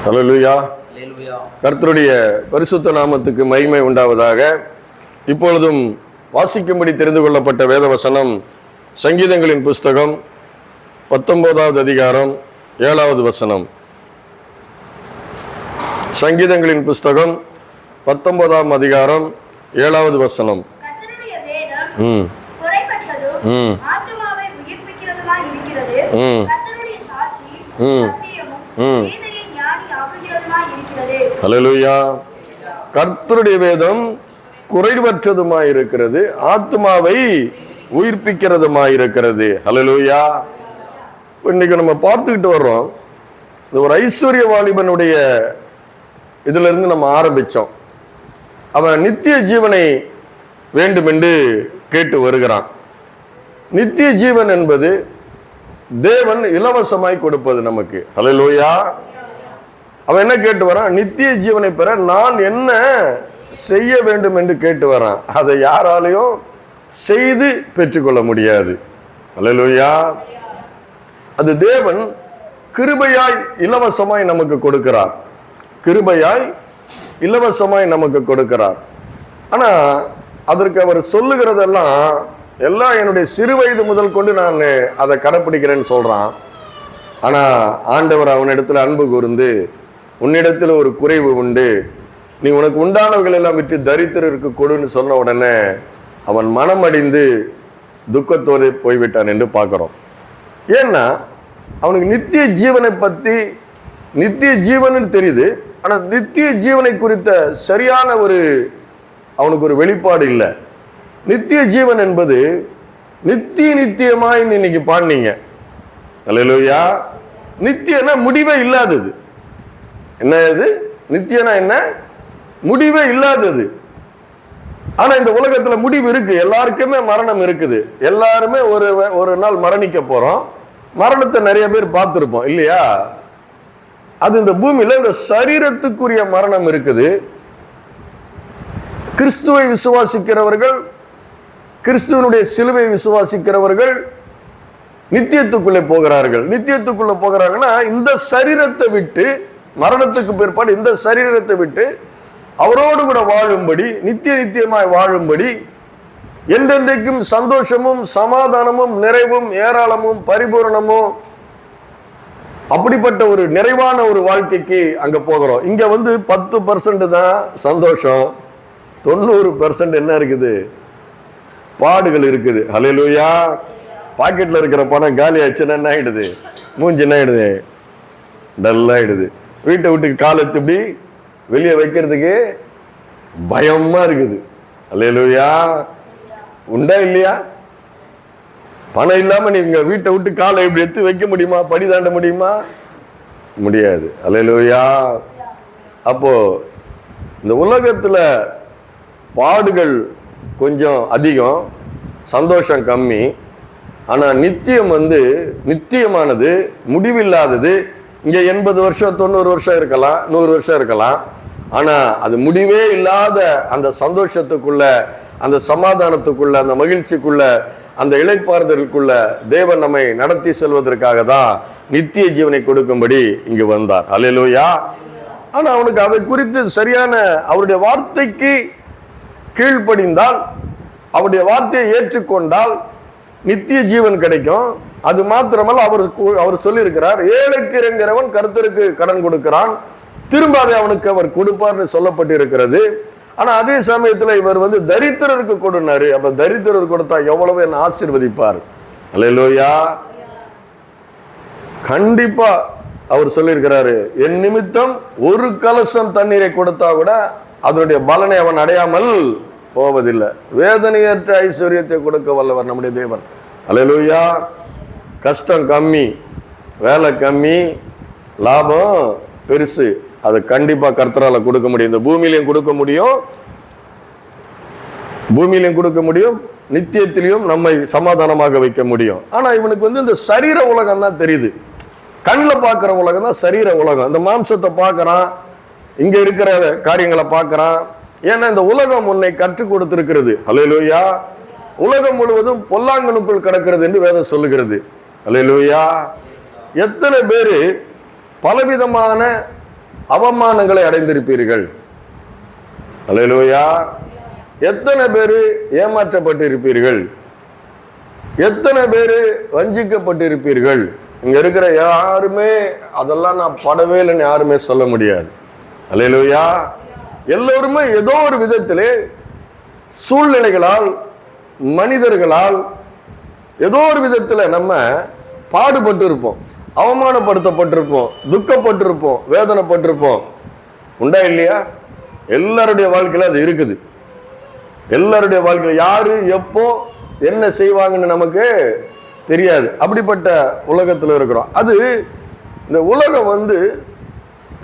ஹல்லேலூயா. கர்த்தருடைய பரிசுத்த நாமத்துக்கு மகிமை உண்டாவதாக. இப்பொழுதும் வாசிக்கும்படி தெரிந்து கொள்ளப்பட்ட வேத வசனம் சங்கீதங்களின் புஸ்தகம் 19வது அதிகாரம் 7வது வசனம். சங்கீதங்களின் புஸ்தகம் 19ஆம் அதிகாரம் 7வது வசனம். ஹல்லேலூயா. கர்த்தருடைய வேதம் குறைவற்றதுமாயிருக்கிறது, ஆத்மாவை உயிர்ப்பிக்கிறதுமாயிருக்கிறது. ஹல்லேலூயா. இன்னைக்கு நம்ம பார்த்துக்கிட்டு வர்றோம், இந்த ஒரு ஐஸ்வர்ய வாலிபனுடைய இதுல இருந்து நம்ம ஆரம்பிச்சோம். அவன் நித்திய ஜீவனை வேண்டும் என்று கேட்டு வருகிறான். நித்திய ஜீவன் என்பது தேவன் இலவசமாய் கொடுப்பது நமக்கு. ஹல்லேலூயா. அவன் என்ன கேட்டு வரான்? நித்திய ஜீவனை பெற நான் என்ன செய்ய வேண்டும் என்று கேட்டு வரான். அதை யாராலையும் செய்து பெற்றுக்கொள்ள முடியாது. ஹல்லேலூயா. அது தேவன் கிருபையாய் இலவசமாய் நமக்கு கொடுக்கிறார். கிருபையாய் இலவசமாய் நமக்கு கொடுக்கிறார். ஆனா அதற்கு அவர் சொல்லுகிறதெல்லாம் எல்லாம் என்னுடைய சிறு வயது முதல் கொண்டு நான் அதை கடைப்பிடிக்கிறேன்னு சொல்றான். ஆனா ஆண்டவர் அவனிடத்துல அன்பு கூர்ந்து, உன்னிடத்துல ஒரு குறைவு உண்டு, நீ உனக்கு உண்டானவர்கள் எல்லாம் விட்டு தரித்திரருக்கு கொடுன்னு சொன்ன உடனே அவன் மனம் அடிந்து துக்கத்தோடு போய்விட்டான் என்று பார்க்கிறோம். ஏன்னா அவனுக்கு நித்திய ஜீவனை பத்தி, நித்திய ஜீவன் தெரியுது, ஆனா நித்திய ஜீவனை குறித்த சரியான அவனுக்கு ஒரு வெளிப்பாடு இல்லை. நித்திய ஜீவன் என்பது நித்தியமாய் இன்னைக்கு பாடினீங்க. ஹல்லேலூயா. நித்தியனா முடிவே இல்லாதது. என்ன இது? நித்தியனா என்ன? முடிவே இல்லாதது. ஆனா இந்த உலகத்துல முடிவு இருக்கு. எல்லாருக்குமே மரணம் இருக்குது. எல்லாருமே ஒரு நாள் மரணிக்க போறோம். மரணத்தை நிறைய பேர் பார்த்திருப்போம் இல்லையா? அது இந்த பூமியில இந்த சரீரத்துக்குரிய மரணம் இருக்குது. கிறிஸ்துவை விசுவாசிக்கிறவர்கள், கிறிஸ்துவனுடைய சிலுவை விசுவாசிக்கிறவர்கள் நித்தியத்துக்குள்ளே போகிறார்கள். நித்தியத்துக்குள்ள போகிறாங்கன்னா இந்த சரீரத்தை விட்டு, மரணத்துக்கு பிற்பாடு இந்த சரீரத்தை விட்டு அவரோடு கூட வாழும்படி, நித்தியமாய் வாழும்படி, என்றென்றைக்கும் சந்தோஷமும் சமாதானமும் நிறைவும் ஏராளமும் பரிபூரணமும் அப்படிப்பட்ட ஒரு நிறைவான ஒரு வாழ்க்கைக்கு அங்க போகிறோம். இங்க 10% தான் சந்தோஷம், 90% என்ன இருக்குது? பாடுகள் இருக்குது. ஹல்லேலூயா. பாக்கெட்ல இருக்கிற பணம் காலி ஆச்சுன்னா என்ன ஆயிடுது? மூஞ்சி என்ன ஆயிடுது? டல்லாயிடுது. வீட்டை விட்டு காலத்து இப்படி வெளியே வைக்கிறதுக்கு பயமா இருக்குது. ஹல்லேலூயா. உண்டா இல்லையா? பணம் இல்லாம நீங்க வீட்டை விட்டு காலை இப்படி எடுத்து வைக்க முடியுமா? படி தாண்ட முடியுமா? முடியாது. ஹல்லேலூயா. அப்போ இந்த உலகத்துல பாடுகள் கொஞ்சம் அதிகம், சந்தோஷம் கம்மி. ஆனா நித்தியம் நித்தியமானது, முடிவில்லாதது. இங்க 80 வருஷம் 90 வருஷம் இருக்கலாம், 100 வருஷம் இருக்கலாம். ஆனா அது முடிவே இல்லாத அந்த சந்தோஷத்துக்குள்ள, அந்த சமாதானத்துக்குள்ள, அந்த மகிழ்ச்சிக்குள்ள, அந்த இளைப்பாறுதலுக்குள்ள தேவன் நம்மை நடத்தி செல்வதற்காக தான் நித்திய ஜீவனை கொடுக்கும்படி இங்கு வந்தார். ஹல்லேலூயா. ஆனா அவனுக்கு அதை குறித்து சரியான அவருடைய வார்த்தைக்கு கீழ்ப்படிந்தால், அவருடைய வார்த்தையை ஏற்றுக்கொண்டால் நித்திய ஜீவன் கிடைக்கும். அது மாத்திரமல்ல, அவர் சொல்லியிருக்கிறார், ஏழைக்கு இறங்குறவன் கர்த்தருக்கு கடன் கொடுக்கிறான், திரும்ப அதை அவனுக்கு அவர் கொடுப்பார்னு சொல்லப்பட்டு இருக்கிறது. ஆனா அதே சமயத்துல இவர் தரித்திரருக்கு கொடுனாரு. அப்ப தரித்திரர் கொடுத்தா எவ்வளவு என்ன ஆசீர்வதிப்பார். ஹல்லேலூயா. கண்டிப்பா அவர் சொல்லியிருக்கிறாரு, என் நிமித்தம் ஒரு கலசம் தண்ணீரை கொடுத்தா கூட அதனுடைய பலனை அவன் அடையாமல் போவதில்லை. வேதனையற்ற ஐஸ்வர்யத்தை கொடுக்க வல்லவர் நம்முடைய தேவன். ஹல்லேலூயா. கஷ்டம் கம்மி, வேலை கம்மி, லாபம் பெருசு. அது கண்டிப்பா கர்த்தரால கொடுக்க முடியும். இந்த பூமியிலையும் கொடுக்க முடியும், நித்தியத்திலையும் நம்மை சமாதானமாக வைக்க முடியும். ஆனா இவனுக்கு இந்த சரீர உலகம் தான் தெரியுது. கண்ணில் பார்க்கிற உலகம் தான் சரீர உலகம். இந்த மாம்சத்தை பார்க்கறான், இங்க இருக்கிற காரியங்களை பார்க்கறான். ஏன்னா இந்த உலகம் உன்னை கற்றுக் கொடுத்திருக்கிறது. ஹல்லேலூயா. உலகம் முழுவதும் பொல்லாங்கனுக்குள் கிடக்கிறது என்று வேதம் சொல்லுகிறது. அல்லேலூயா. எத்தனை பேரு பலவிதமான அவமானங்களை அடைந்திருப்பீர்கள். அல்லேலூயா. எத்தனை பேரு ஏமாற்றப்பட்டு இருப்பீர்கள், எத்தனை பேரு வஞ்சிக்கப்பட்டு இருப்பீர்கள். இங்க இருக்கிற யாருமே அதெல்லாம் நான் படவே இல்லைன்னு யாருமே சொல்ல முடியாது. அல்லேலூயா. எல்லோருமே ஏதோ ஒரு விதத்திலே சூழ்நிலைகளால், மனிதர்களால் ஏதோ ஒரு விதத்துல நம்ம பாடுபட்டு இருப்போம், அவமானப்படுத்தப்பட்டிருப்போம், துக்கப்பட்டிருப்போம், வேதனைப்பட்டிருப்போம். உண்டா இல்லையா? எல்லாருடைய வாழ்க்கையில அது இருக்குது. எல்லாருடைய வாழ்க்கையில யாரு எப்போ என்ன செய்வாங்கன்னு நமக்கு தெரியாது. அப்படிப்பட்ட உலகத்துல இருக்கிறோம். அது இந்த உலகம்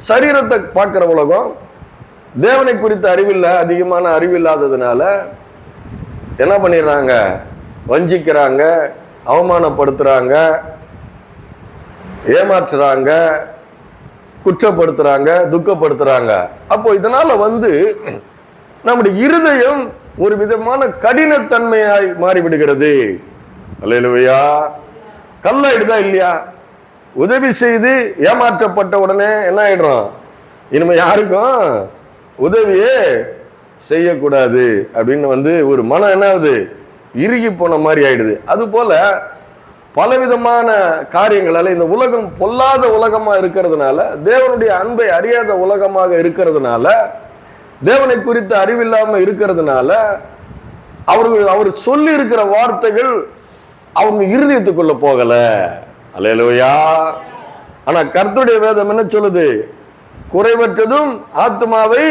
சரீரத்தை பார்க்கிற உலகம். தேவனை குறித்த அறிவில்லை, அதிகமான அறிவில்லாததுனால என்ன பண்ணிடுறாங்க? வஞ்சிக்கிறாங்க, அவமானப்படுத்துறாங்க, ஏமாற்றுறாங்க, குற்றப்படுத்துறாங்க, துக்கப்படுத்துறாங்க. அப்போ இதனால நம்முடைய இருதயம் ஒரு விதமான கடினத்தன்மையாய் மாறிவிடுகிறது. அல்லேலூயா. கல்லாயிடுதா இல்லையா? உதவி செய்து ஏமாற்றப்பட்ட உடனே என்ன ஆயிடுறோம்? இனிமே யாருக்கும் உதவியே செய்யக்கூடாது அப்படின்னு ஒரு மனம் என்ன ஆகுது? இறுகி போன மாதிரி ஆயிடுது. அது போல பலவிதமான காரியங்களால இந்த உலகம் பொல்லாத உலகமா இருக்கிறதுனால, தேவனுடைய அன்பை அறியாத உலகமாக இருக்கிறதுனால, தேவனை குறித்த அறிவில்லாம இருக்கிறதுனால, அவர் சொல்லி இருக்கிற வார்த்தைகள் அவங்க இருதயத்துக்குள்ள போகல. அல்லேலூயா. ஆனா கர்த்தருடைய வேதம் என்ன சொல்லுது? குறைவற்றதும் ஆத்மாவை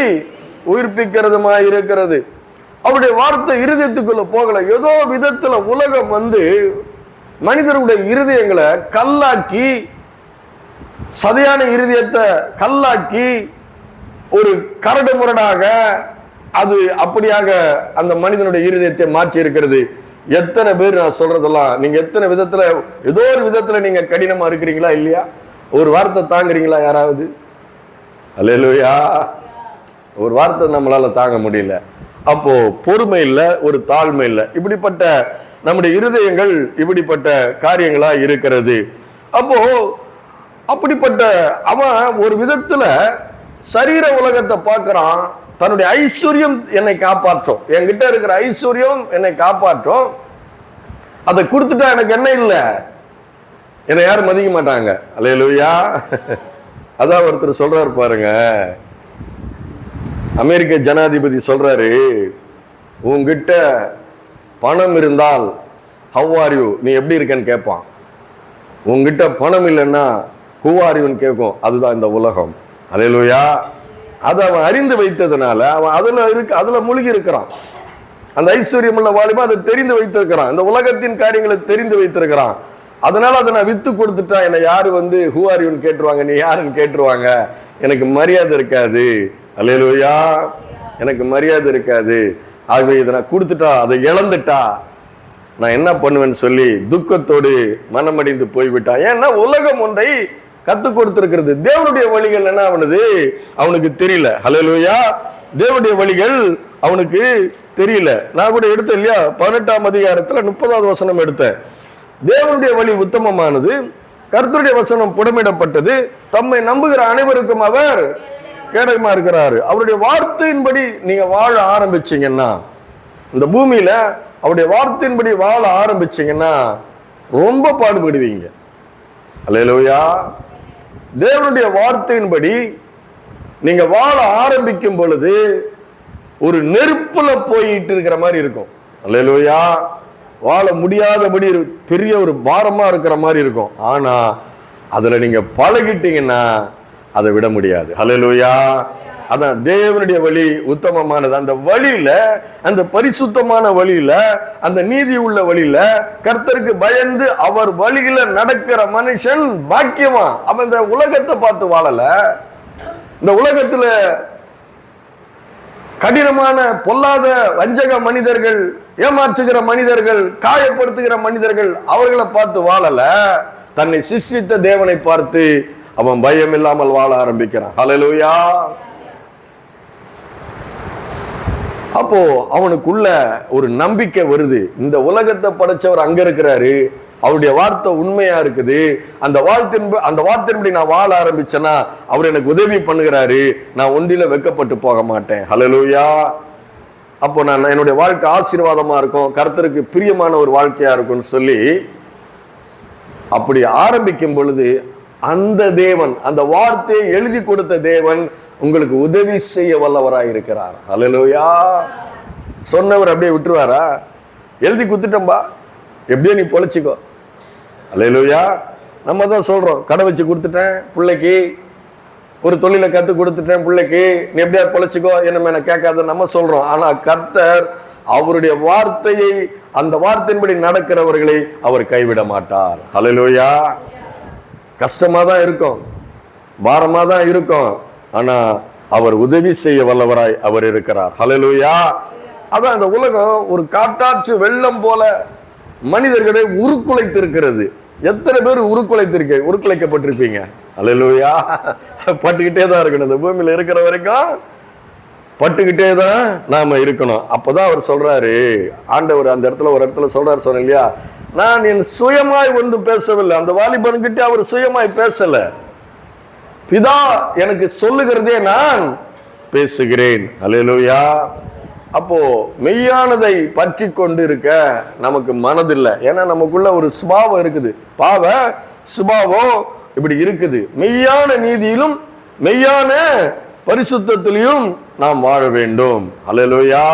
உயிர்ப்பிக்கிறதுமா இருக்கிறது. அவருடைய வார்த்தை இருதயத்துக்குள்ள போகல. ஏதோ விதத்துல உலகம் மனிதருடைய இருதயங்களை கல்லாக்கி, சதையான இருதயத்தை கல்லாக்கி, ஒரு கரடு முரடாக அது அப்படியாக அந்த மனிதனுடைய இருதயத்தை மாற்றி இருக்கிறது. எத்தனை பேர் நான் சொல்றதெல்லாம் நீங்க எத்தனை விதத்துல ஏதோ ஒரு விதத்துல நீங்க கடினமா இருக்கிறீங்களா இல்லையா? ஒரு வார்த்தை தாங்குறீங்களா யாராவது? அல்லேலூயா. ஒரு வார்த்தை நம்மளால தாங்க முடியல. அப்போ பொறுமை இல்லை, ஒரு தாழ்மை இல்லை. இப்படிப்பட்ட நம்முடைய இருதயங்கள் இப்படிப்பட்ட காரியங்களா இருக்கிறது. அப்போ அப்படிப்பட்ட அவன் ஒரு விதத்துல சரீர உலகத்தை பார்க்கிறான். தன்னுடைய ஐஸ்வர்யம் என்னை காப்பாற்றும், என்கிட்ட இருக்கிற ஐஸ்வர்யம் என்னை காப்பாற்றும், அதை கொடுத்துட்டா எனக்கு என்ன இல்லை, என்னை யாரும் மதிக்க மாட்டாங்க. அல்லேலூயா. அதான் ஒருத்தர் சொல்றாரு பாருங்க, அமெரிக்க ஜனாதிபதி சொல்றாரு, உங்ககிட்ட பணம் இருந்தால் ஹவ் ஆர் யூ, நீ எப்படி இருக்கன்னு கேட்பான். உங்ககிட்ட பணம் இல்லைன்னா ஹூ ஆர் யூன்னு கேட்கும். அதுதான் இந்த உலகம். அல்லேலூயா. அதை அவன் அறிந்து வைத்ததுனால அவன் அதுல மூழ்கி இருக்கிறான். அந்த ஐஸ்வர்யம் உள்ள வாலிபா அதை தெரிந்து வைத்திருக்கிறான். இந்த உலகத்தின் காரியங்களை தெரிந்து வைத்திருக்கிறான். அதனால அதை நான் வித்து கொடுத்துட்டா என்னை யாரு ஹூ ஆர் யூன்னு கேட்டுருவாங்க, நீ யாருன்னு கேட்டுருவாங்க, எனக்கு மரியாதை இருக்காது. அல்லேலூயா. எனக்கு மரியாதை இருக்காது. ஆகவே இதை நான் கொடுத்துட்டா, அதை இழந்துட்டா நான் என்ன பண்ணுவேன்னு சொல்லி துக்கத்தோடு மனமடைந்து போய்விட்டான். ஏன்னா உலகம் ஒன்றை கத்துக் கொடுத்திருக்கிறது. தேவனுடைய வழிகள் என்ன அவனுக்கு தெரியல. அல்லேலூயா. தேவனுடைய வழிகள் அவனுக்கு தெரியல. நான் கூட எடுத்தேன் இல்லையா, 18ஆம் அதிகாரத்துல 30வது வசனம் எடுத்தேன். தேவனுடைய வழி உத்தமமானது, கர்த்தருடைய வசனம் புடமிடப்பட்டது, தம்மை நம்புகிற அனைவருக்கும் அவர் கேடகமா இருக்கிறாரு. அவருடைய வார்த்தையின்படி நீங்க வாழ ஆரம்பிச்சீங்கன்னா, இந்த பூமியில அவருடைய வார்த்தையின்படி வாழ ஆரம்பிச்சீங்கன்னா ரொம்ப பாடுபடுவீங்க. அல்லேலூயா. தேவனுடைய வார்த்தையின்படி நீங்க வாழ ஆரம்பிக்கும் பொழுது ஒரு நெருப்புல போயிட்டு இருக்கிற மாதிரி இருக்கும். அல்லேலூயா. வாழ முடியாதபடி பெரிய ஒரு பாரமா இருக்கிற மாதிரி இருக்கும். ஆனா அதுல நீங்க பழகிட்டீங்கன்னா அதை விட முடியாது. அல்லேலூயா. அதான் தேவனுடைய வழி உத்தமமானது. அந்த வழியில, அந்த பரிசுத்தமான வழியில, அந்த நீதி உள்ள வழியில, கர்த்தருக்கு பயந்து அவர் வழியில நடக்கிற மனுஷன் பாக்கியமா. அவன் இந்த உலகத்தை பார்த்து வாழல. இந்த உலகத்துல கடினமான பொல்லாத வஞ்சக மனிதர்கள், ஏமாற்றுகிற மனிதர்கள், காயப்படுத்துகிற மனிதர்கள், அவர்களை பார்த்து வாழல. தன்னை சிருஷ்டித்த தேவனை பார்த்து அவன் பயம் இல்லாமல் வாழ ஆரம்பிக்கிறான். ஹல்லேலூயா. அப்போ அவனுக்குள்ள ஒரு நம்பிக்கை வருது. இந்த உலகத்தை படைச்சவர் அங்க இருக்கிறாரு, அவருடைய வார்த்தை உண்மையா இருக்குது. அந்த வார்த்தையின்படி நான் வாழ ஆரம்பிச்சேன்னா அவர் எனக்கு உதவி பண்ணுகிறாரு. நான் ஒன்றில வெட்கப்பட்டு போக மாட்டேன். ஹல்லேலூயா. அப்போ நான் என்னுடைய வாழ்க்கை ஆசீர்வாதமா இருக்கும், கர்த்தருக்கு பிரியமான ஒரு வாழ்க்கையா இருக்கும்னு சொல்லி அப்படி ஆரம்பிக்கும் பொழுது அந்த தேவன், அந்த வார்த்தையை எழுதி கொடுத்த தேவன் உங்களுக்கு உதவி செய்ய வல்லவராய் இருக்கிறார். ஹல்லேலூயா. சொன்னவர் அப்படியே விட்டுருவாரா? எழுதி குத்துட்டம்பா, எப்படியோ நீ பொழைச்சிக்கோ. ஹல்லேலூயா. நம்ம தான் சொல்றோம், கடை வச்சு கொடுத்துட்டேன் பிள்ளைக்கு, ஒரு தொழிலை கத்து கொடுத்துட்டேன் பிள்ளைக்கு, நீ எப்படியா பொழைச்சிக்கோ, என்ன கேட்காத நம்ம சொல்றோம். ஆனா கர்த்தர் அவருடைய வார்த்தையை, அந்த வார்த்தையின்படி நடக்கிறவர்களை அவர் கைவிட மாட்டார். ஹல்லேலூயா. கஷ்டமா தான் இருக்கும், பாரமா தான் இருக்கும், ஆனா அவர் உதவி செய்ய வல்லவராய் அவர் இருக்கிறார். ஹல்லேலூயா. அதான் இந்த உலகம் ஒரு காட்டாற்று வெள்ளம் போல மனிதர்களை உருக்குலைத்து இருக்கிறது. எத்தனை பேர் உருக்குலைக்கப்பட்டிருப்பீங்க? ஹல்லேலூயா. பட்டுக்கிட்டே தான் இருக்கணும், இந்த பூமியில இருக்கிற வரைக்கும் பட்டுக்கிட்டே தான் நாம இருக்கணும். அப்பதான் அவர் சொல்றாரு, ஆண்டவர் அந்த இடத்துல ஒரு இடத்துல சொல்றாரு, சொன்ன இல்லையா, நான் என் சுயமாய் ஒன்றும் பேசவில்லை. அந்த வாலிபன்கிட்ட அவர் சுயமாய் பேசல, பிதா எனக்கு சொல்லுகிறதே நான் பேசுகிறேன். ஹல்லேலூயா. அப்போ மெய்யானதை பற்றி கொண்டு இருக்க நமக்கு மனதில்லை. ஏன்னா நமக்குள்ள ஒரு சுபாவம் இருக்குது, பாவ சுபாவம் இப்படி இருக்குது. மெய்யான நீதியிலும் மெய்யான பரிசுத்தத்திலையும் நாம் வாழ வேண்டும். ஹல்லேலூயா.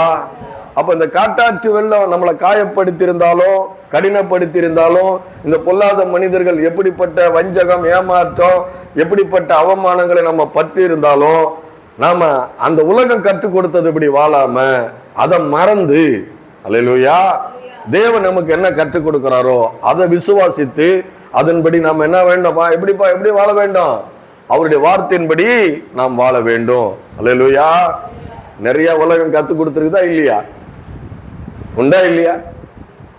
அப்ப இந்த காட்டாற்று வெள்ளம் நம்மளை காயப்படுத்தியிருந்தாலும், கடினப்படுத்தியிருந்தாலும், இந்த பொல்லாத மனிதர்கள் எப்படிப்பட்ட வஞ்சகம், ஏமாற்றம், எப்படிப்பட்ட அவமானங்களை நம்ம பற்றி இருந்தாலும், நாம அந்த உலகம் கற்றுக் கொடுத்தது இப்படி வாழாம அதை மறந்து, ஹல்லேலூயா, தேவன் நமக்கு என்ன கற்றுக் கொடுக்கிறாரோ அதை விசுவாசித்து அதன்படி நாம் என்ன வேண்டாமா, எப்படி வாழ வேண்டும்? அவருடைய வார்த்தையின்படி நாம் வாழ வேண்டும். ஹல்லேலூயா. நிறைய உலகம் கற்றுக் கொடுத்துருக்குதா இல்லையா? உண்டா இல்லையா?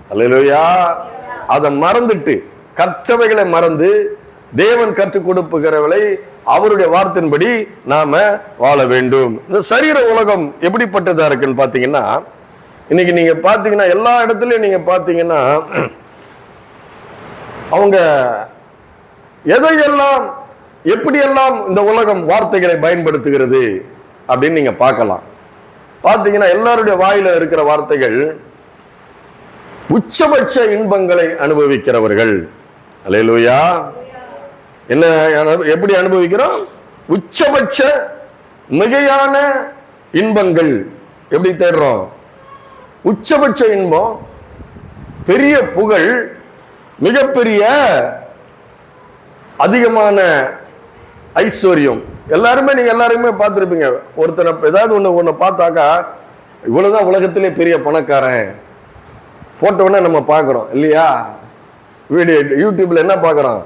ஹல்லேலூயா. அதை மறந்துட்டு, கற்றவைகளை மறந்து தேவன் கற்றுக் கொடுப்புகிறவளை அவருடைய வார்த்தையின்படி நாம வாழ வேண்டும். இந்த சரீர உலகம் எப்படிப்பட்டதா இருக்குன்னு பாத்தீங்கன்னா, இன்னைக்கு நீங்க பாத்தீங்கன்னா எல்லா இடத்துலயும் நீங்க பாத்தீங்கன்னா அவங்க எதையெல்லாம் எப்படியெல்லாம் இந்த உலகம் வார்த்தைகளை பயன்படுத்துகிறது அப்படின்னு நீங்க பார்க்கலாம். பாத்தீங்கன்னா எல்லாருடைய வாயில இருக்கிற வார்த்தைகள் உச்சபட்ச இன்பங்களை அனுபவிக்கிறவர்கள். ஹல்லேலூயா. என்ன எப்படி அனுபவிக்கிறோம்? உச்சபட்ச மிகையான இன்பங்கள். எப்படி தேடுறோம்? உச்சபட்ச இன்பம், பெரிய புகழ், மிகப்பெரிய அதிகமான ஐஸ்வர்யம். எல்லாருமே நீங்க எல்லாருமே பார்த்துருப்பீங்க. ஒருத்தனை ஏதாவது ஒண்ணு பார்த்தாக்கா, இவ்வளவுதான் உலகத்திலே பெரிய பணக்காரன் போட்டவொடனே நம்ம பார்க்கிறோம் இல்லையா? வீடியோ யூடியூப்ல என்ன பார்க்கிறோம்?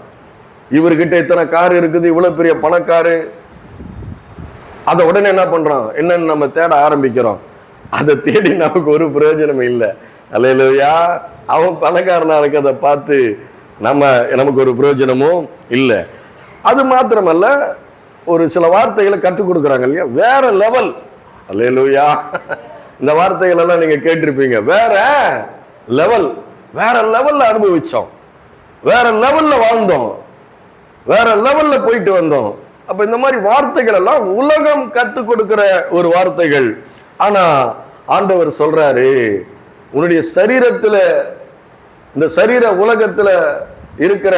இவர்கிட்ட இத்தனை கார் இருக்குது, இவ்வளவு பெரிய பணக்காரு. அதை உடனே என்ன பண்றோம்? என்னன்னு நம்ம தேட ஆரம்பிக்கிறோம். அதை தேடி நமக்கு ஒரு பிரயோஜனம் இல்லை. ஹல்லேலூயா. அவன் பணக்காரனா இருக்கிறத பார்த்து நமக்கு ஒரு பிரயோஜனமும் இல்லை. அது மாத்திரமல்ல, ஒரு சில வார்த்தைகளை கற்றுக் கொடுக்குறாங்க இல்லையா, வேற லெவல். ஹல்லேலூயா. இந்த வார்த்தைகள் எல்லாம் நீங்க கேட்டிருப்பீங்க. வேற லெவல், வேற லெவல்ல அனுபவிச்சோம், வேற லெவல்ல வாழ்ந்தோம், வேற லெவல்ல போயிட்டு வந்தோம். அப்ப இந்த மாதிரி வார்த்தைகள் எல்லாம் உலகம் கற்றுக் கொடுக்கிற ஒரு வார்த்தைகள். ஆனா ஆண்டவர் சொல்றாரு, உன்னுடைய சரீரத்துல, இந்த சரீர உலகத்துல இருக்கிற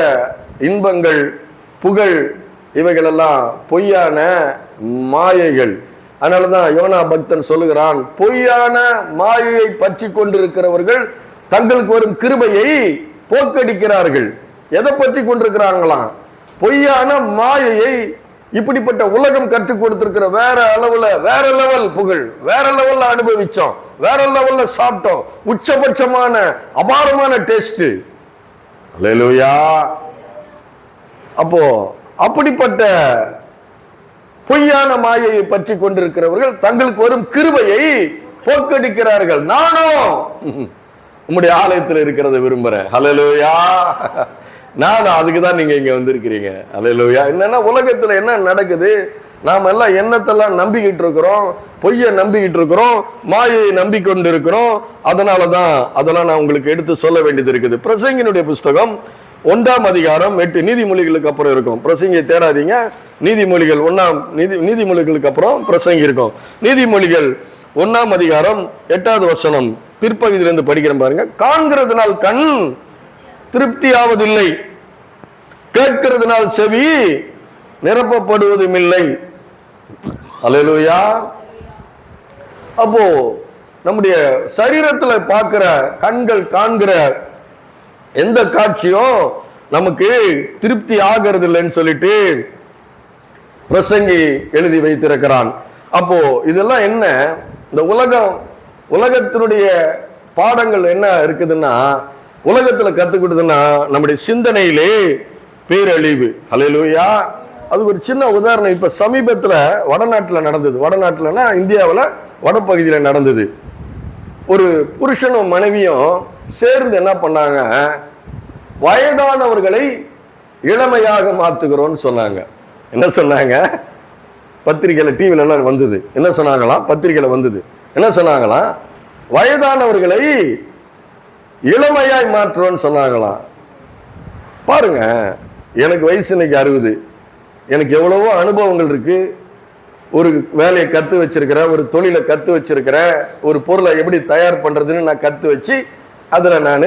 இன்பங்கள், புகழ், இவைகள் எல்லாம் பொய்யான மாயைகள். அதனாலதான் யோனா பக்தன் சொல்லுகிறான், பொய்யான மாயையை பற்றி கொண்டிருக்கிறவர்கள் தங்களுக்கு வரும் கிருபையை போக்கடிக்கிறார்கள். எதை பற்றி கொண்டிருக்கிறாங்களாம்? பொய்யான மாயையை. இப்படிப்பட்ட உலகம் கற்றுக் கொடுத்திருக்கிற வேற அளவுல, வேற லெவல் புகழ், வேற லெவல்ல அனுபவிச்சோம், வேற லெவல்ல சாப்பிட்டோம், உச்சபட்சமான அபாரமான டேஸ்ட். ஹல்லேலூயா. அப்போ அப்படிப்பட்ட பொய்யான மாயையை பற்றி கொண்டிருக்கிறவர்கள் தங்களுக்கு வரும் கிருபையை போக்கடிக்கிறார்கள். நானும் உம்முடைய ஆலயத்தில் இருக்கிறத விரும்புறேன். ஹல்லேலூயா. நான் அதுக்கு தான் நீங்க இங்க வந்திருக்கிறீங்க. அல்லேலூயா. என்னன்னா உலகத்துல என்ன நடக்குது, நாம எல்லாம் எண்ணத்தெல்லாம் நம்பிக்கிட்டு இருக்கிறோம், பொய்யை நம்பிக்கிட்டு இருக்கிறோம், மாயையை நம்பிக்கொண்டு இருக்கிறோம். அதனாலதான் அதெல்லாம் நான் உங்களுக்கு எடுத்து சொல்ல வேண்டியது இருக்குது. பிரசங்கினுடைய புஸ்தகம் 1ஆம் அதிகாரம் 8 நீதிமொழிகளுக்கு அப்புறம் இருக்கும். பிரசங்கியை தேடாதீங்க, நீதிமொழிகள் 1ஆம் நீதிமொழிகளுக்கு அப்புறம் பிரசங்கி இருக்கும். நீதிமொழிகள் 1ஆம் அதிகாரம் 8வது வசனம் பிற்பகுதியிலிருந்து படிக்கிறேன் பாருங்க. காண்கிறதுனால் கண் திருப்தி ஆவதில்லை, கேட்கிறதுனால் செவி நிரப்பப்படுவதும் இல்லை. அல்லேலூயா. அப்போ நம்முடைய சரீரத்துல பார்க்கிற கண்கள் காண்கிற எந்த காட்சியும் நமக்கு திருப்தி ஆகிறது இல்லைன்னு சொல்லிட்டு பிரசங்கி எழுதி வைத்திருக்கிறான். அப்போ இதெல்லாம் என்ன, இந்த உலகத்தினுடைய பாடங்கள் என்ன இருக்குதுன்னா, உலகத்துல கத்துக்கிட்டதுன்னா நம்முடைய சிந்தனையிலே பேரழிவு. அல்லேலூயா. அதுக்கு ஒரு சின்ன உதாரணம் இப்ப சமீபத்துல வடநாட்டுல நடந்தது. வடநாட்டுலன்னா இந்தியாவில் வடபகுதியில நடந்தது. ஒரு புருஷனும் மனைவியும் சேர்ந்து என்ன பண்ணாங்க, வயதானவர்களை இளமையாக மாத்துகிறோம்னு சொன்னாங்க. என்ன சொன்னாங்க, பத்திரிகையில டிவில எல்லாம் வந்தது. என்ன சொன்னாங்களாம், பத்திரிகையில வந்தது. என்ன சொன்னாங்களாம், வயதானவர்களை இளமையாய் மாற்றுவோன்னு சொன்னாங்களாம். பாருங்க, எனக்கு வயசு இன்னைக்கு 60. எனக்கு எவ்வளவோ அனுபவங்கள் இருக்கு. ஒரு வேலையை கத்து வச்சிருக்கிறேன், ஒரு தொழிலை கத்து வச்சிருக்கிறேன், ஒரு பொருளை எப்படி தயார் பண்றதுன்னு நான் கத்து வச்சு அதுல நான்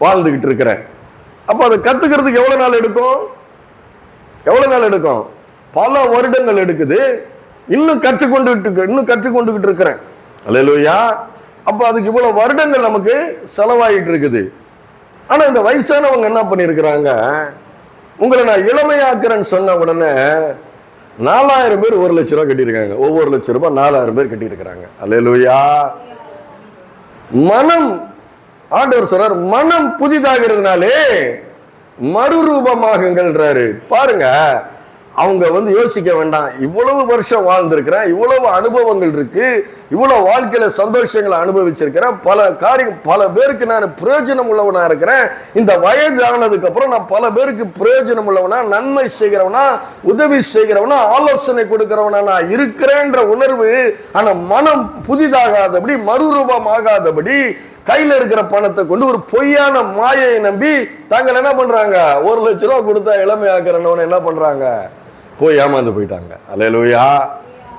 வாழ்ந்துகிட்டு இருக்கிறேன். அப்ப அதை கத்துக்கிறதுக்கு எவ்வளவு நாள் எடுக்கும், எவ்வளவு நாள் எடுக்கும், பல வருடங்கள் எடுக்குது. இன்னும் கற்றுக்கொண்டுகிட்டு இருக்கிறேன். அல்லேலூயா. அப்ப அதுக்கு இவ்வளவு வருடங்கள் நமக்கு செலவாயிட்டு இருக்குது. ஆனா இந்த வயசானவங்க என்ன பண்ணிருக்கிறாங்க, உங்களை நான் இளமையாக்குறேன்னு சொன்ன உடனே 4000 பேர் 1 லட்சம் ரூபாய் கட்டியிருக்காங்க. ஒவ்வொரு லட்சம் ரூபாய் 4000 பேர் கட்டியிருக்கிறாங்க. அல்லேலூயா. மனம், ஆண்டவர் சொல்றார், மனம் புதிதாகிறதுனாலே மறுரூபமாகுங்கள்ன்றாரு. பாருங்க, அவங்க யோசிக்க வேண்டாம், இவ்வளவு வருஷம் வாழ்ந்திருக்கிறேன், இவ்வளவு அனுபவங்கள் இருக்கு, இவ்வளவு வாழ்க்கையில சந்தோஷங்களை அனுபவிச்சிருக்கிறேன், பல காரியம், பல பேருக்கு நான் பிரயோஜனம் உள்ளவனா இருக்கிறேன். இந்த வயது ஆனதுக்கு அப்புறம் நான் பல பேருக்கு பிரயோஜனம் உள்ளவனா, நன்மை செய்கிறவனா, உதவி செய்கிறவனா, ஆலோசனை கொடுக்கிறவனா நான் இருக்கிறேன்ற உணர்வு. ஆனா மனம் புதிதாகாதபடி, மறுரூபம் ஆகாதபடி, கையில இருக்கிற பணத்தை கொண்டு ஒரு பொய்யான மாயையை நம்பி தாங்கள் என்ன பண்றாங்க, 1 லட்சம் ரூபாய் கொடுத்தா இளமை ஆக்கிறவன என்ன பண்றாங்க, போய் ஏமாந்து போயிட்டாங்க. அல்லேலூயா.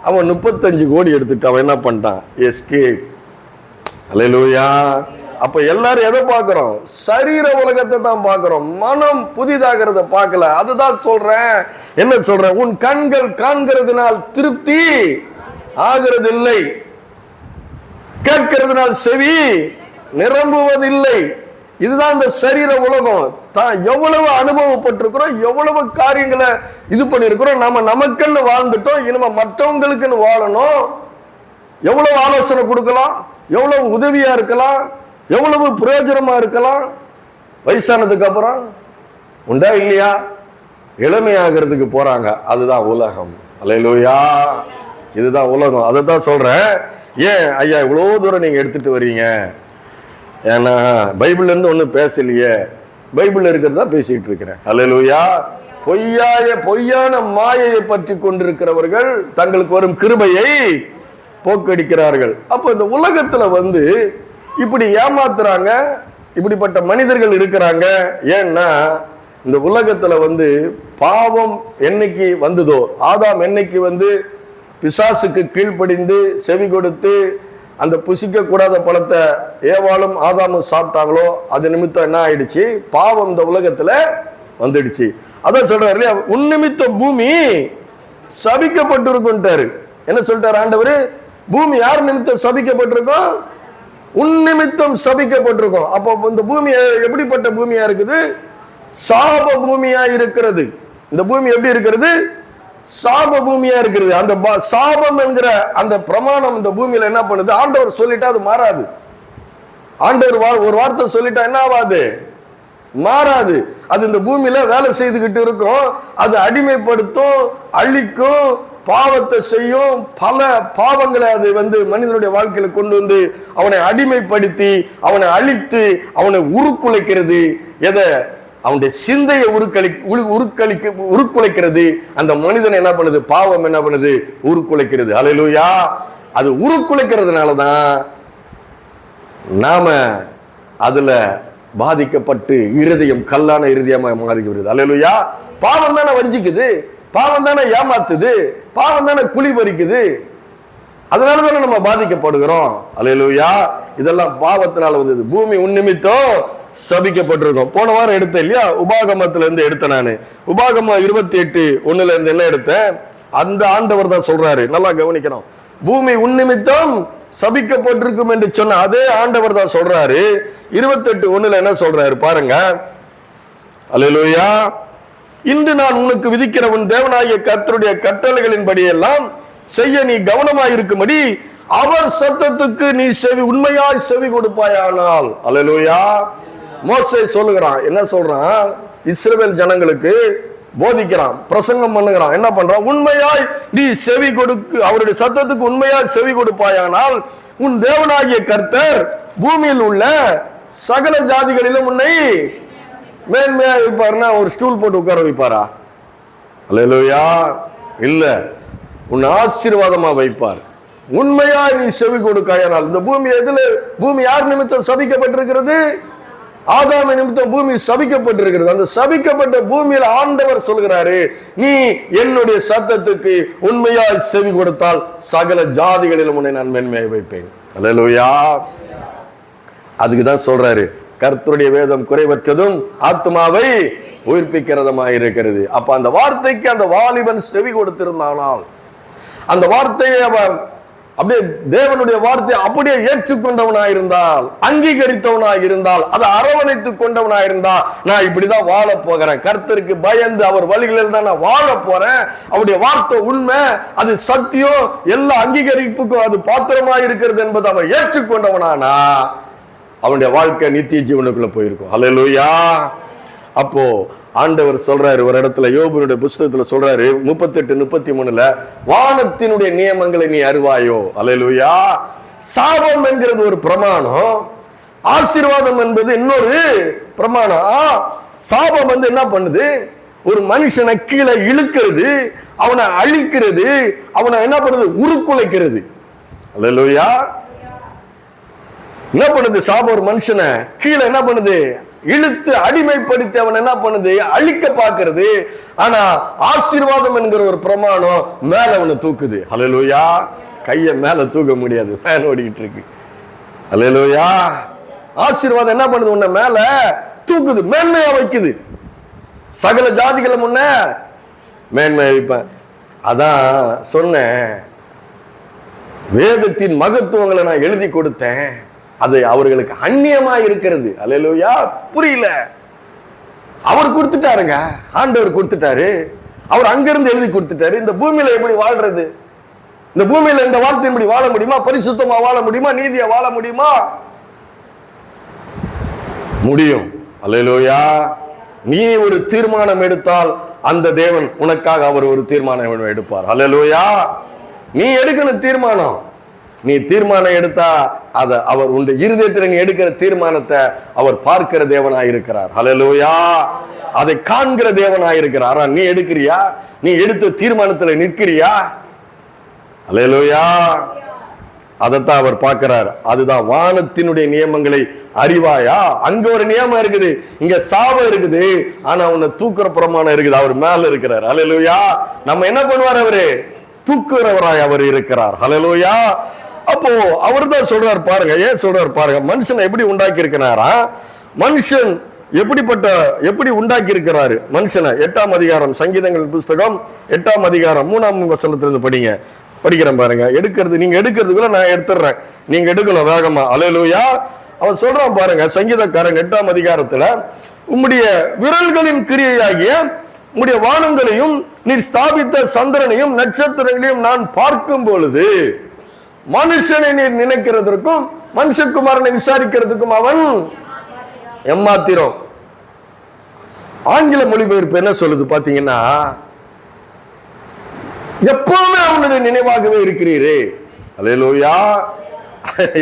அவன் 35 கோடி எடுத்துட்டு அவன் என்ன பண்ணிட்டான், எஸ்கேப். அல்லேலூயா. அப்ப எல்லாரும் எதை பார்க்கிறோம், சரீர உலகத்தை தான் பார்க்கிறோம், மனம் புதிதாகிறத பார்க்கல. அதுதான் சொல்றேன். என்ன சொல்றேன், உன் கண்கள் காண்கிறதுனால் திருப்தி ஆகிறது இல்லை, கேட்கிறதுனால் செவி நிரம்புவதில்லை. இதுதான் இந்த சரீர உலகம். எவ்வளவு அனுபவப்பட்டிருக்கிறோம், எவ்வளவு காரியங்களை இது பண்ணிருக்கிறோம். நம்ம நமக்குன்னு வாழ்ந்துட்டோம், இனிமே மற்றவங்களுக்குன்னு வாழணும். எவ்வளவு ஆலோசனை கொடுக்கலாம், எவ்வளவு உதவியா இருக்கலாம், எவ்வளவு பிரயோஜனமா இருக்கலாம். வயசானதுக்கு அப்புறம் உண்டா இல்லையா, இளமையாகிறதுக்கு போறாங்க. அதுதான் உலகம். அல்லேலூயா. இதுதான் உலகம். அதை தான் சொல்றேன். ஏன் ஐயா இவ்வளோ தூரம் நீங்க எடுத்துட்டு வர்றீங்க, ஏன்னா பைபிள்ல இருந்து ஒன்றும் பேசலையே, பைபிள்ல இருக்கிறதா பேசிட்டு இருக்கிறேன். அல்லேலூயா. பொய்யான மாயையை பற்றி கொண்டிருக்கிறவர்கள் தங்களுக்கு வரும் கிருபையை போக்கடிக்கிறார்கள். அப்போ இந்த உலகத்துல இப்படி ஏமாத்துறாங்க, இப்படிப்பட்ட மனிதர்கள் இருக்கிறாங்க. ஏன்னா இந்த உலகத்துல பாவம் என்னைக்கு வந்ததோ, ஆதாம் என்னைக்கு பிசாசுக்கு கீழ்ப்படிந்து செவி கொடுத்து அந்த புசிக்க கூடாத பழத்தை ஏவாளும் ஆதாமும் சாப்பிட்டாங்களோ, அது நிமித்தம் என்ன ஆயிடுச்சு, பாவம் இந்த உலகத்துல வந்துடுச்சு. அதான் சொல்றாரு இல்லையா, உன் நிமித்தம் பூமி சபிக்கப்பட்டிருக்குன்ட்டாரு. என்ன சொல்லிட்டாரு ஆண்டவர், பூமி யார் நிமித்தம் சபிக்கப்பட்டிருக்கோம், உன் நிமித்தம் சபிக்கப்பட்டிருக்கும். அப்போ இந்த பூமி எப்படிப்பட்ட பூமியா இருக்குது, சாப பூமியா இருக்கிறது. இந்த பூமி எப்படி இருக்கிறது, சாப பூமியா இருக்கிறது. அந்த சாபம் என்கிற அந்த பிரமாணம் இந்த பூமியில என்ன பண்ணுது, ஆண்டவர் சொல்லிட்டா அது மாறாது. ஆண்டவர் ஒரு வார்த்தை சொல்லிட்டா என்ன ஆகாது, மாறாது. அது இந்த பூமியில வேலை செய்துகிட்டு இருக்கும். அது அடிமைப்படுத்தும், அழிக்கும், பாவத்தை செய்யும். பல பாவங்களை அது மனிதனுடைய வாழ்க்கையில கொண்டு அவனை அடிமைப்படுத்தி அவனை அழித்து அவனை உருக்குலைக்கிறது. எதை, அவனுடைய சிந்தையை உருக்குலைக்கிறது. அந்த மனிதன் என்ன பண்ணுது? பாவம் என்ன பண்ணுது? உருக்குலைக்கிறது. ஹல்லேலூயா. அது உருக்குலைக்கிறதுனாலதான் நாம அதுல பாதிக்கப்பட்டு இருதயம் கல்லான இருதயமா மாறிக்கிறது. ஹல்லேலூயா. பாவம் தானே வஞ்சிக்குது, பாவம் தானே ஏமாத்துது, பாவம் தானே குழி பறிக்குது. அதனாலதானே நம்ம பாதிக்கப்படுகிறோம். ஹல்லேலூயா. இதெல்லாம் பாவத்தினால வந்தது. பூமி உன்னிமித்தம் சபிக்கப்பட்டிருக்கோம். போன வாரம் எடுத்தேன் இல்லையா? உபாகமத்துல இருந்து எடுத்தேன் நானு. உபாகமம் 28:1 இருந்து என்ன எடுத்தேன்? அந்த ஆண்டவர் தான் சொல்றாரு, நல்லா கவனிக்கணும். பூமி உன்னிமித்தம் சபிக்கப்பட்டிருக்கும் என்று சொன்ன அதே ஆண்டவர் தான் சொல்றாரு. 28:1 என்ன சொல்றாரு பாருங்க. அல்லேலூயா. இன்று நான் உனக்கு விதிக்கிற உன் தேவனாகிய கர்த்தருடைய கட்டளைகளின்படி எல்லாம் செய்ய நீ கவனமாயிருக்கும்படி அவர் சத்தத்துக்கு நீ உண்மையாய் செவி கொடுப்பாயானால். அல்லேலூயா. மோசே சொல்லுகிறான், என்ன சொல்றான்? இஸ்ரவேல் ஜனங்களுக்கு போதிக்கிறான், பிரசங்கம் பண்ணுகிறான். என்ன பண்றான்? உண்மையாய் நீ செவி கொடுக்கு, அவருடைய சத்தத்துக்கு உண்மையாய் செவி கொடுப்பாயானால் உன் தேவனாகிய கர்த்தர் பூமியில் உள்ள சகல ஜாதிகளிலும் உன்னை மேன்மையா வைப்பாருன்னா ஒரு ஸ்டூல் போட்டு உட்கார வைப்பாரா? அல்லேலூயா. இல்ல, உன்னை ஆசீர்வாதமா வைப்பார். உண்மையா நீ செவி கொடுக்காயானால். இந்த பூமி யார் நிமித்தம் சபிக்கப்பட்டிருக்கிறது? ஆதாம் நிமித்தம் பூமி சபிக்கப்பட்டிருக்கிறது. அந்த சபிக்கப்பட்ட பூமியில் ஆண்டவர் சொல்கிறாரு, நீ என்னுடைய சத்தத்துக்கு உண்மையாய் செவி கொடுத்தால் சகல ஜாதிகளிலும் உன்னை நான் மேன்மையை வைப்பேன். அல்லேலூயா. அதுக்குதான் சொல்றாரு, கர்த்தருடைய வேதம் குறைவற்றதும் ஆத்மாவை உயிர்ப்பிக்கிறதுமாய் இருக்கிறது. அப்ப அந்த வார்த்தைக்கு அந்த வாலிபன் செவி கொடுத்திருந்தானால், அந்த வார்த்தையை அவன் அப்படியே தேவனுடைய வார்த்தையை அப்படியே ஏற்றுக்கொண்டவனாயிருந்தால், அங்கீகரித்தவனாயிருந்தால், அதை அரவணைத்துக் கொண்டவனாயிருந்தால், நான் இப்படிதான் வாழ போகிறேன், கர்த்தருக்கு பயந்து அவர் வழிகளில் தான் நான் வாழ போறேன், அவருடைய வார்த்தை உண்மை, அது சத்தியம், எல்லா அங்கீகரிப்புக்கும் அது பாத்திரமா இருக்கிறது என்பதை அவன் ஏற்றுக்கொண்டவனானா அவனுடைய வாழ்க்கை நித்திய ஜீவனுக்குள்ள போயிருக்கும். அல்லேலூயா. அப்போ ஆண்டவர் சொல்றாரு ஒரு இடத்துல, யோபுடைய புஸ்தகத்துல சொல்றாரு 38:33 வானத்தினுடைய நியமங்களை நீ அறிவாயோ. அல்லேலூயா. சாபம் என்கிறது ஒரு பிரமாணம், ஆசீர்வாதம் என்பது இன்னொரு பிரமாணம். சாபம் என்ன பண்ணுது? ஒரு மனுஷனை கீழே இழுக்கிறது, அவனை அழிக்கிறது, அவனை என்ன பண்ணுது? உருக்குலைக்கிறது. அல்லேலூயா. என்ன பண்ணுது? சாபம் ஒரு மனுஷனை கீழே என்ன பண்ணுது? இழுத்து அடிமைப்படுத்தி அவன் என்ன பண்ணுது? அழிக்க பார்க்கிறது. ஆனா ஆசீர்வாதம் என்கிற ஒரு பிரமாணம் மேல அவனை தூக்குது. அல்லேலூயா. கைய மேல தூக்க முடியாது, ஃபேன் ஓடிக்கிட்டு இருக்கு. அல்லேலூயா. ஆசீர்வாதம் என்ன பண்ணுது? உன்னை மேல தூக்குது, மேன்மையா வைக்குது. சகல ஜாதிகளை முன்ன மேன்மையா வைப்பேன். அதான் சொன்னேன், வேதத்தின் மகத்துவங்களை நான் எழுதி கொடுத்தேன், அது அவர்களுக்கு அந்நியமா இருக்கிறது. அல்லேலூயா. புரியல. அவர் கொடுத்துட்டாருங்க, ஆண்டவர் கொடுத்துட்டாரு, அவர் அங்கிருந்து எழுதி கொடுத்துட்டாரு. இந்த பூமியில எப்படி வாழ்றது? இந்த பூமியில இந்த வார்த்தையின்படி வாழ முடியுமா? பரிசுத்தமா வாழ முடியுமா? நீதியா வாழ முடியுமா? முடியும். அல்லேலூயா. நீ ஒரு தீர்மானம் எடுத்தால் அந்த தேவன் உனக்காக அவர் ஒரு தீர்மானம் எடுப்பார். அல்லேலூயா. நீ எடுக்கணும் தீர்மானம். நீ தீர்மானம் எடுத்தா அதை அவர் உன் இருதயத்தில் நீ எடுக்கிற தீர்மானத்தை அவர் பார்க்கிற தேவனாயிருக்கிறார். ஹல்லேலூயா. அதை காண்கிற தேவனாயிருக்கிறார். நீ எடுக்கிறியா? நீ எடுத்த தீர்மானத்தில் நிற்கிறியா? ஹல்லேலூயா. அதைத்தான் அவர் பார்க்கிறார். அதுதான் வானத்தினுடைய நியமங்களை அறிவாயா. அங்க ஒரு நியமம் இருக்குது, இங்க சாபம் இருக்குது, ஆனா உன்னை தூக்குற பிரமாணம் இருக்குது. அவர் மேல இருக்கிறார். ஹல்லேலூயா. நம்ம என்ன பண்ணுவார்? அவரு தூக்குறவராய் அவர் இருக்கிறார். ஹல்லேலூயா. அப்போ அவர் தான் சொல்றார் பாருங்க. ஏன் சொல்றார் பாருங்க, மனுஷனை எப்படி உண்டாக்கி இருக்கிறாரா? மனுஷன் எப்படி உண்டாக்கி இருக்கிறாரு மனுஷனை? 8ஆம் அதிகாரம் சங்கீதங்கள் புஸ்தகம் 8ஆம் அதிகாரம் 3ஆம் வசனத்திலிருந்து படிக்கிறேன் பாருங்க. நீங்க எடுக்கிறதுக்குள்ள நான் எடுத்துடுறேன், நீங்க எடுக்கணும் வேகமா. அல்லேலூயா. அவன் சொல்றான் பாருங்க, சங்கீதக்காரன் 8ஆம் அதிகாரத்துல, உம்முடைய விரல்களின் கிரியையாகிய உம்முடைய வானங்களையும் நீர் ஸ்தாபித்த சந்திரனையும் நட்சத்திரங்களையும் நான் பார்க்கும் பொழுது மனுஷனை நீர் நினைக்கிறதற்கும் மனுஷகுமாரனை விசாரிக்கிறதுக்கும் அவன் எம்மாத்திரம். ஆங்கில மொழிபெயர்ப்பு என்ன சொல்லுது பாத்தீங்கன்னா, எப்பவுமே அவனுடைய நினைவாகவே இருக்கிறீரே. அல்லேலூயா.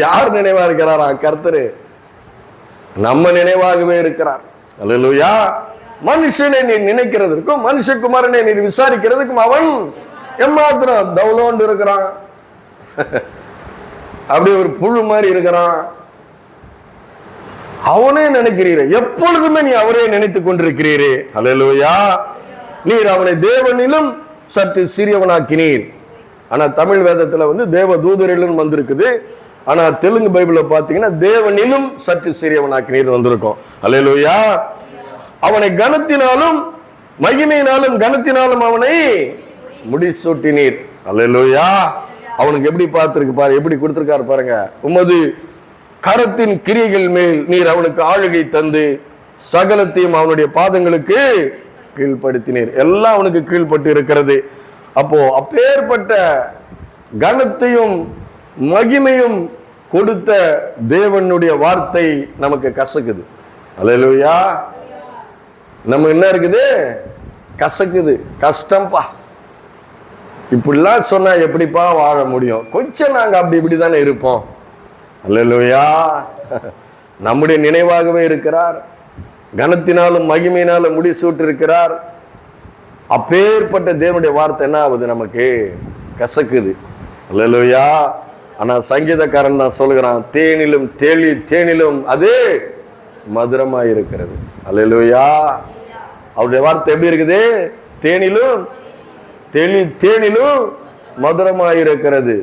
யார் நினைவா இருக்கிறாரா? கர்த்தரு நம்ம நினைவாகவே இருக்கிறார். அல்லேலூயா. மனுஷனை நீ நினைக்கிறதுக்கும் மனுஷகுமாரனை நீ விசாரிக்கிறதுக்கும் அவன் எம்மாத்திரம் தவுலோண்டு இருக்கிறான். அப்படியே ஒரு புழு மாதிரி இருக்கிறான். அவனே நினைக்கிறீரே, எப்பொழுதுமே நீ அவரே நினைத்துக் கொண்டிருக்கிறீரே. அல்லேலூயா. நீர் அவனை தேவனிலும் சற்று சிறியவனாக்கினீர். ஆனா தமிழ் வேதத்துல தேவ தூதரிலும் வந்திருக்குது. ஆனா தெலுங்கு பைபிள்ல பாத்தீங்கன்னா தேவனிலும் சற்று சிறியவனாக்கினீர் வந்திருக்கும். அல்லேலூயா. அவனை கனத்தினாலும் மகிமையினாலும் கனத்தினாலும் அவனை முடிசூட்டினீர். அல்லேலூயா. அவனுக்கு எப்படி பார்த்திருக்கு பாரு, எப்படி கொடுத்திருக்காரு பாருங்க. உமது கரத்தின் கிரியைகள் மேல் நீர் அவனுக்கு ஆளுகை தந்து சகலத்தையும் அவனுடைய பாதங்களுக்கு கீழ்ப்படுத்தினீர். எல்லாம் அவனுக்கு கீழ்பட்டு இருக்கிறது. அப்போ அப்பேற்பட்ட கனத்தையும் மகிமையும் கொடுத்த தேவனுடைய வார்த்தை நமக்கு கசக்குது. அல்லேலூயா. நம்ம என்ன இருக்குது, கசக்குது, கஷ்டம்பா. இப்படிலாம் சொன்னா எப்படிப்பா வாழ முடியும்? கொஞ்சம் நாங்க அப்படி இப்படிதானே இருப்போம். அல்லேலூயா. நம்முடைய நினைவாகவே இருக்கிறார். கனத்தினாலும் மகிமையினாலும் முடிசூட்டு இருக்கிறார். அப்பேற்பட்ட தேவனுடைய வார்த்தை என்ன ஆகுது, நமக்கு கசக்குது. அல்லேலூயா. ஆனா சங்கீதக்காரன் தான் சொல்லுகிறான், தேனிலும் தேனிலும் அது மதுரமாய் இருக்கிறது. அல்லேலூயா. அவருடைய வார்த்தை எப்படி இருக்குது, தேனிலும் தேனிலும் மதுரமாய் இருக்கிறது.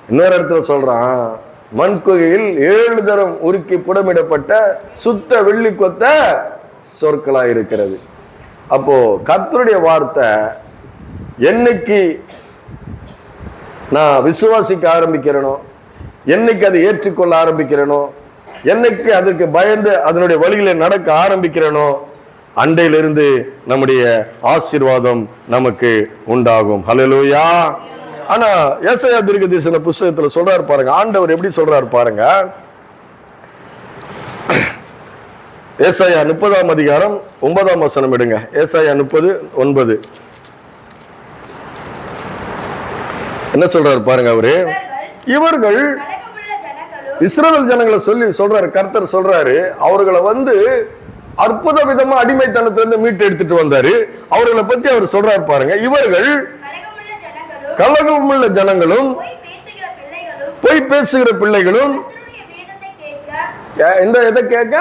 இன்னொரு இடத்துல சொல்றான், மண்குகையில் 7 தரம் உருக்கி புடமிடப்பட்ட சுத்த வெள்ளி கொத்த சொற்களாய் இருக்கிறது. அப்போ கர்த்தருடைய வார்த்தை என்னைக்கு நான் விசுவாசிக்க ஆரம்பிக்கிறேனோ, என்னைக்கு அதை ஏற்றுக்கொள்ள ஆரம்பிக்கிறேனோ, என்னைக்கு அதற்கு பயந்து அதனுடைய வழிகளை நடக்க ஆரம்பிக்கிறேனோ, அண்டையிலிருந்து நம்முடைய ஆசீர்வாதம் நமக்கு உண்டாகும். ஹல்லேலூயா. ஆனா ஏசாயா தீர்க்கதரிசன புத்தகத்துல சொல்றாரு பாருங்க, ஆண்டவர் எப்படி சொல்றாரு பாருங்க. ஏசாயா 30ஆம் அதிகாரம் 9ஆம் வசனம் எடுங்க. ஏசாயா 30:9 என்ன சொல்றாரு பாருங்க. அவரு இவர்கள் இஸ்ரவேல் ஜனங்களை சொல்றாரு, கர்த்தர் சொல்றாரு, அவர்களை அற்புத விதமா அடிமைத்தனத்திலிருந்து மீட்டு எடுத்துட்டு வந்தாரு. அவர்களை பத்தி அவர் சொல்றாரு பாருங்க. இவர்கள் கலகமுள்ள ஜனங்களும் பொய் பேசுகிற பிள்ளைகளும் எதை கேட்க,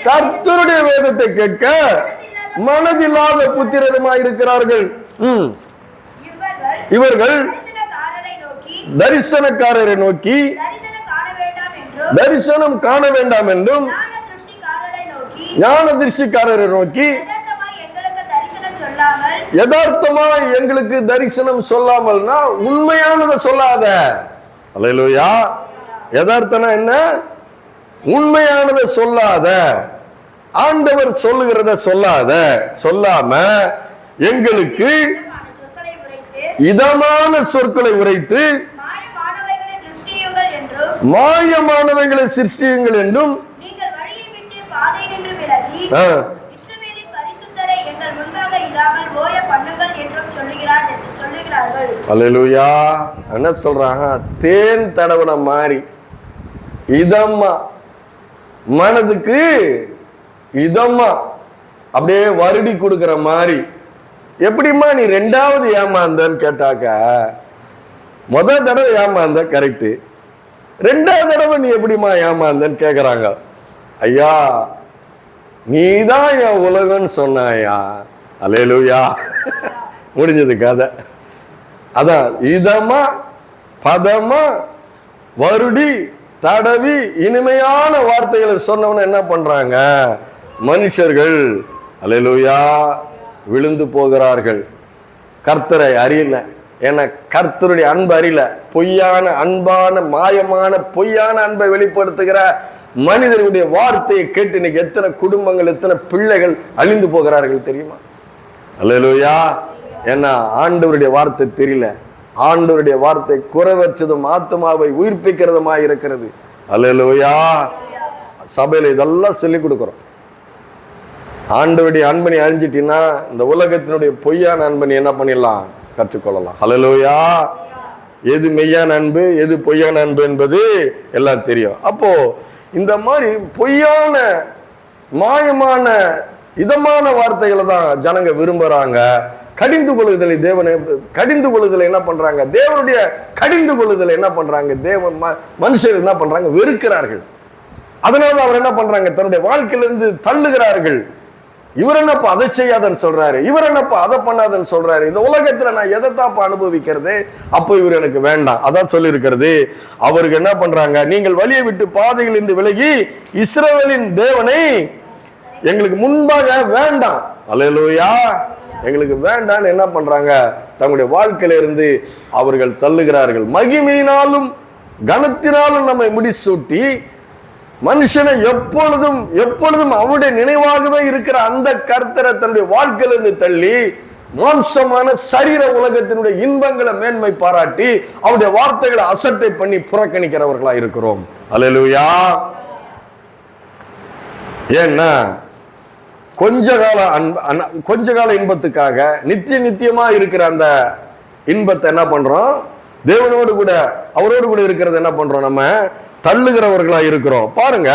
கர்த்தருடைய வேதத்தை கேட்க மனதில்லாத புத்திரருமாய் இருக்கிறார்கள். இவர்கள் தரிசனக்காரரை நோக்கி தரிசனம் காண வேண்டாம் என்றும் ஞான திருஷ்டிக்காரரை நோக்கி யதார்த்தமா எங்களுக்கு தரிசனம் சொல்லாமல்னா உண்மையானதை சொல்லாத. அல்லேலூயா. யதார்த்தம்னா என்ன, உண்மையானதை சொல்லாத, ஆண்டவர் சொல்லுகிறத சொல்லாம எங்களுக்கு இதமான சொற்களை உரைத்து மாயமானவைகளை சிருஷ்டியுங்கள் என்றும் அல்லேலூயா. என்ன சொல்றாங்க, தேன் தடவன மாதிரி இதம்மா, மனதுக்கு இதம்மா அப்படியே வருடி கொடுக்கிற மாதிரி. எப்படிமா நீ 2வது ஏமாந்தன்னு கேட்டாக்க, முதல் தடவை ஏமாந்த கரெக்டு, 2வது தடவை நீ எப்படிமா ஏமாந்தன்னு கேக்குறாங்க. ஐயா நீதான் என் உலகம்னு சொன்னாயா. அல்லேலூயா. முடிஞ்சது கதை. அதான் இதமா பதமா வருடி தடவி இனிமையான வார்த்தைகளை சொன்னவன என்ன பண்றாங்க மனுஷர்கள், அல்லேலூயா, விழுந்து போகிறார்கள். கர்த்தரை அறியல, ஏன்னா கர்த்தருடைய அன்பு அறியல. பொய்யான அன்பான மாயமான பொய்யான அன்பை வெளிப்படுத்துகிற மனிதர்களுடைய வார்த்தையை கேட்டு இன்னைக்கு எத்தனை குடும்பங்கள் எத்தனை பிள்ளைகள் அழிந்து போகிறார்கள் தெரியுமா? அல்லேலூயா. ஏன்னா ஆண்டவருடைய வார்த்தை தெரியல. ஆண்டவருடைய வார்த்தை குறைவற்றதும் ஆத்மாவை உயிர்ப்பிக்கிறதுமா இருக்கிறது. அல்லேலூயா. சபையில இதெல்லாம் சொல்லிக் கொடுக்கிறோம். ஆண்டவருடைய அன்பனை அறிஞ்சிட்டீங்கன்னா இந்த உலகத்தினுடைய பொய்யான அன்பனை என்ன பண்ணிடலாம், கற்றுக்கொள்ளலாம். அல்லேலூயா. எது மெய்யான அன்பு எது பொய்யான அன்பு என்பது எல்லாம் தெரியும். அப்போ இந்த மாதிரி பொய்யான மாயமான இதமான வார்த்தைகளை தான் ஜனங்க விரும்புறாங்க. கடிந்து கொள்ளுதலை கடிந்து கொள்ளுதலை என்ன பண்றாங்க? தேவனுடைய கடிந்து கொள்ளுதலை என்ன பண்றாங்க? மனுஷர்கள் என்ன பண்றாங்க? வெறுக்கிறார்கள். அதனால அவர் என்ன பண்றாங்க? தன்னுடைய வாழ்க்கையிலிருந்து தள்ளுகிறார்கள். இவர் என்னப்பா அதை செய்யாதன்னு சொல்றாரு, இவர் என்னப்பா அதை பண்ணாதன்னு சொல்றாரு, இந்த உலகத்துல நான் எதைத்தாப்பா அனுபவிக்கிறது, அப்போ இவர் எனக்கு வேண்டாம். அதான் சொல்லி இருக்கிறது. அவருக்கு என்ன பண்றாங்க? நீங்கள் வழியை விட்டு பாதைகள் இருந்து விலகி இஸ்ரவேலின் தேவனை எங்களுக்கு முன்பாக வேண்டாம், அல்லேலூயா, எங்களுக்கு வேண்டான்னு என்ன பண்றாங்க? தங்களுடைய வாழ்க்கையில இருந்து அவர்கள் தள்ளுகிறார்கள். மகிமையினாலும் கனத்தினாலும் நம்மை முடிசூட்டி மனுஷனை எப்பொழுதும் எப்பொழுதும் அவனுடைய நினைவாகவே இருக்கிற அந்த கர்த்தரை தன்னுடைய வாழ்க்கையிலிருந்து தள்ளி மாம்சமான சரீர உலகத்தினுடைய இன்பங்களை மேன்மை பாராட்டி அவருடைய வார்த்தைகளை அசட்டை பண்ணி புறக்கணிக்கிறவர்களா இருக்கிறோம். அல்லேலூயா. ஏன்னா கொஞ்ச கால இன்பத்துக்காக நித்தியமா இருக்கிற அந்த இன்பத்தை என்ன பண்றோம்? தேவனோடு கூட அவரோடு கூட இருக்கிறது என்ன பண்றோம்? நம்ம தள்ளுகிறவர்களா இருக்கிறோம். பாருங்க,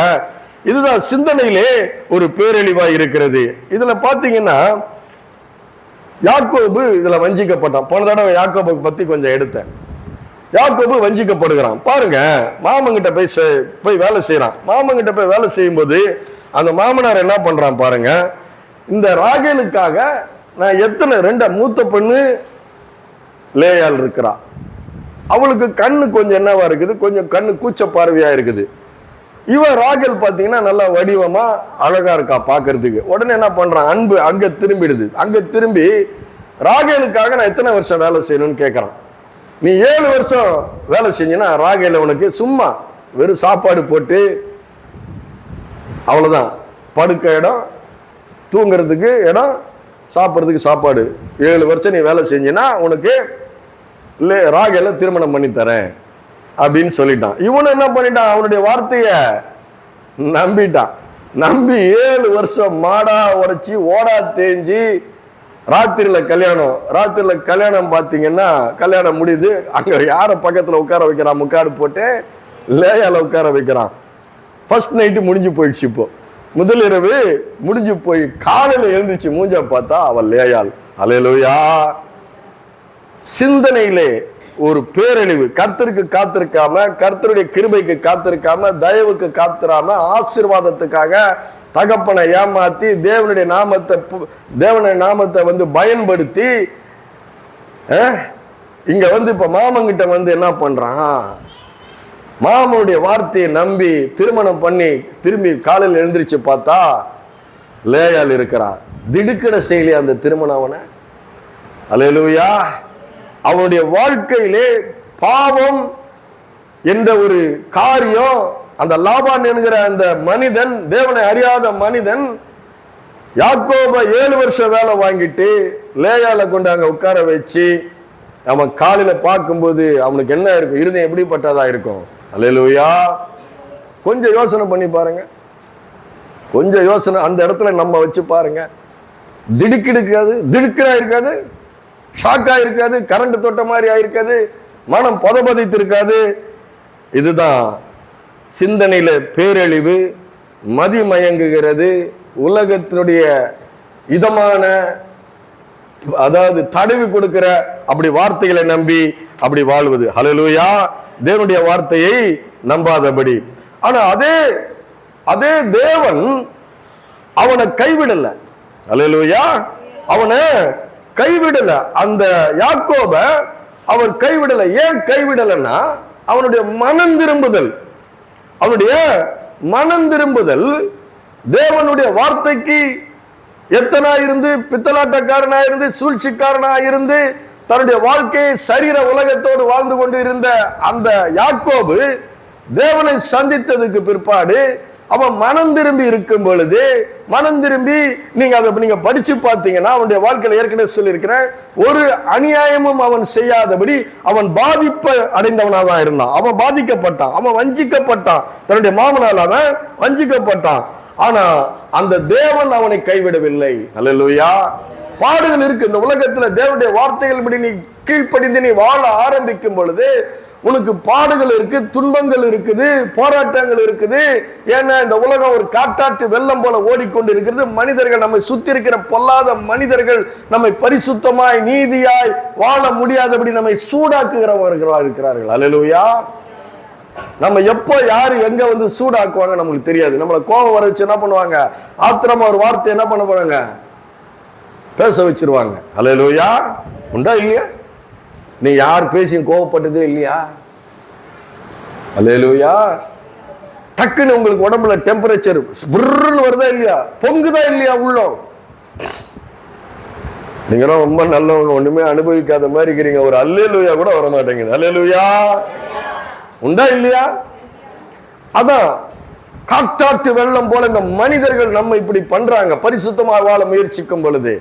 இதுதான் சிந்தனையிலே ஒரு பேரழிவா இருக்கிறது. இதுல பாத்தீங்கன்னா யாக்கோபு இதுல வஞ்சிக்கப்பட்டான். போன தடவை யாக்கோபு பத்தி கொஞ்சம் எடுத்தேன். யாக்கோபு வஞ்சிக்கப்படுகிறான். பாருங்க, மாமங்கிட்ட போய் வேலை செய்யறான். மாமங்கிட்ட போய் வேலை செய்யும் போது அந்த மாமனார் என்ன பண்றான் பாருங்க, இந்த ராகேலுக்காக நான் எத்தனை மூத்த பெண்ணு லேயால் இருக்கிறா, அவளுக்கு கண்ணு கொஞ்சம் என்னவா இருக்குது, கொஞ்சம் கண்ணு கூச்ச பார்வையா இருக்குது. இவன் ராகேல் பாத்தீங்கன்னா நல்லா வடிவமா அழகா இருக்கா பாக்குறதுக்கு. உடனே என்ன பண்றான்? அன்பு அங்க திரும்பிடுது. அங்க திரும்பி ராகேலுக்காக நான் எத்தனை வருஷம் வேலை செய்யணும்னு கேட்கறான். நீ 7 வருஷம் வேலை செஞ்சினா ராகேல் உனக்கு சும்மா வெறும் சாப்பாடு போட்டு அவ்வளவுதான், படுக்க இடம், தூங்குறதுக்கு இடம், சாப்பிட்றதுக்கு சாப்பாடு, 7 வருஷம் நீ வேலை செஞ்சினா உனக்கு ராகேல திருமணம் பண்ணி தரேன் அப்படின்னு சொல்லிட்டான். இவனு என்ன பண்ணிட்டான்? அவனுடைய வார்த்தைய நம்பிட்டான். நம்பி 7 வருஷம் மாடா உடைச்சி ஓடா தேஞ்சி ராத்திரியில கல்யாணம் பார்த்தீங்கன்னா கல்யாணம் முடியுது. அங்க யார பக்கத்துல உட்கார வைக்கிறான்? முக்காடு போட்டு லேயால உட்கார வைக்கிறான். ஃபர்ஸ்ட் நைட்டு முடிஞ்சு போயிடுச்சு. இப்போ முதல் இரவு முடிஞ்சு போய் காலையில எழுந்துச்சு மூஞ்ச பார்த்தா அவள் லேயாள். அல்லேலூயா. சிந்தனையிலே ஒரு பேரழிவு. கர்த்தருக்கு காத்திருக்காம, கர்த்தருடைய கிருபைக்கு காத்திருக்காம, தயவுக்கு காத்திராம, ஆசீர்வாதத்துக்காக தகப்பனை ஏமாத்தி தேவனுடைய நாமத்தை வந்து பயன்படுத்தி இங்க வந்து இப்ப மாமங்கிட்ட என்ன பண்றான்? மாமனுடைய வார்த்தையை நம்பி திருமணம் பண்ணி திரும்பி காலையில் எழுந்திரிச்சு பார்த்தா லேயால் இருக்கிறான். திடுக்கிட செய்யலையா அந்த திருமணம் அவனை? அல்லேலூயா. அவனுடைய வாழ்க்கையிலே பாவம் என்ற ஒரு காரியம், அந்த லாபான் என்கிற அந்த மனிதன், தேவனை அறியாத மனிதன், யாக்கோப 7 வருஷம் வேலை வாங்கிட்டு லேயால கொண்டு அங்க உட்கார வச்சு அவன் காலையில பார்க்கும்போது அவனுக்கு என்ன இருக்கும்? இருதயம் எப்படிப்பட்டதா இருக்கும்? அல்லேலூயா. கொஞ்சம் யோசனை பண்ணி பாருங்க. கொஞ்சம் யோசனை அந்த இடத்துல நம்ம வச்சு பாருங்க. திடுக்கா இருக்காது, ஷாக்கா இருக்காது, கரண்ட் தொட்ட மாதிரி ஆயிருக்காது, மனம் பதபதித்து இருக்காது. இதுதான் சிந்தனையில பேரழிவு, மதிமயங்குகிறது, உலகத்தினுடைய இதமான அதாவது தடவி கொடுக்கிற அப்படி வார்த்தைகளை நம்பி அப்படி வாழ்வது. ஹல்லேலூயா. தேவனுடைய வார்த்தையை நம்பாதபடி. ஆனா அதே தேவன் அவனை கைவிடல. ஹல்லேலூயா. அவனை கைவிடல. அந்த யாக்கோப அவர் கைவிடல. ஏன் கைவிடலன்னா அவனுடைய மனம் திரும்புதல் தேவனுடைய வார்த்தைக்கு எத்தனா இருந்து, பித்தலாட்டக்காரனா இருந்து, சூழ்ச்சிக்காரனா இருந்து, தன்னுடைய வாழ்க்கையை சரீர உலகத்தோடு வாழ்ந்து கொண்டு இருந்த அந்த யாக்கோபு தேவனை சந்தித்ததுக்கு பிற்பாடு அவன் மனம் திரும்பி இருக்கும் பொழுது, மனம் திரும்பி நீங்க படிச்சு பார்த்தீங்கன்னா அவனுடைய வாழ்க்கையில ஏற்கனவே சொல்லியிருக்கிறேன், ஒரு அநியாயமும் அவன் செய்யாதபடி அவன் பாதிப்பு அடைந்தவனாக தான் இருந்தான். அவன் பாதிக்கப்பட்டான், அவன் வஞ்சிக்கப்பட்டான், தன்னுடைய மாமனால் அவன் வஞ்சிக்கப்பட்டான். ஆனா அந்த தேவன் அவனை கைவிடவில்லை. அல்லேலூயா. பாடுகள் இருக்கு இந்த உலகத்துல. தேவனுடைய வார்த்தைகள் படி நீ கீழ்ப்படிந்து நீ வாழ ஆரம்பிக்கும் பொழுது உனக்கு பாடுகள் இருக்கு, துன்பங்கள் இருக்குது, போராட்டங்கள் இருக்குது. ஏன்னா இந்த உலகம் ஒரு காட்டாற்று வெள்ளம் போல ஓடிக்கொண்டு இருக்கிறது. மனிதர்கள், நம்மை சுத்தி இருக்கிற பொல்லாத மனிதர்கள் நம்மை பரிசுத்தமாய் நீதியாய் வாழ முடியாதபடி நம்மை சூடாக்குகிறவர்களாக இருக்கிறார்கள். அல்லேலூயா. நம்ம எப்போ யாரு எங்க வந்து சூடாக்குவாங்க நமக்கு தெரியாது. நம்மளை கோபம் வர வச்சு என்ன பண்ணுவாங்க, ஆத்திரமா ஒரு வார்த்தை என்ன பண்ண போறாங்க, பேச வச்சிருவாங்க. அல்லேலூயா. உண்டா இல்லையா? நீ யார் பேசியும் கோவப்பட்டதே இல்லையா? அல்லேலூயா. டக்குன்னு உங்களுக்கு உடம்புல டெம்பரேச்சர் வருதா இல்லையா, பொங்குதா இல்லையா உள்ளம்? நீங்க ரொம்ப நல்லவங்க, ஒண்ணுமே அனுபவிக்காத மாதிரி இருக்கிறீங்க. ஒரு அல்லேலூயா கூட வர மாட்டேங்குது. அல்லேலூயா. உண்டா இல்லையா? அதான் காட்டாற்று வெள்ளம் போல இந்த மனிதர்கள் நம்ம இப்படி பண்றாங்க பரிசுத்தமாக வாழ முயற்சிக்கும் பொழுது.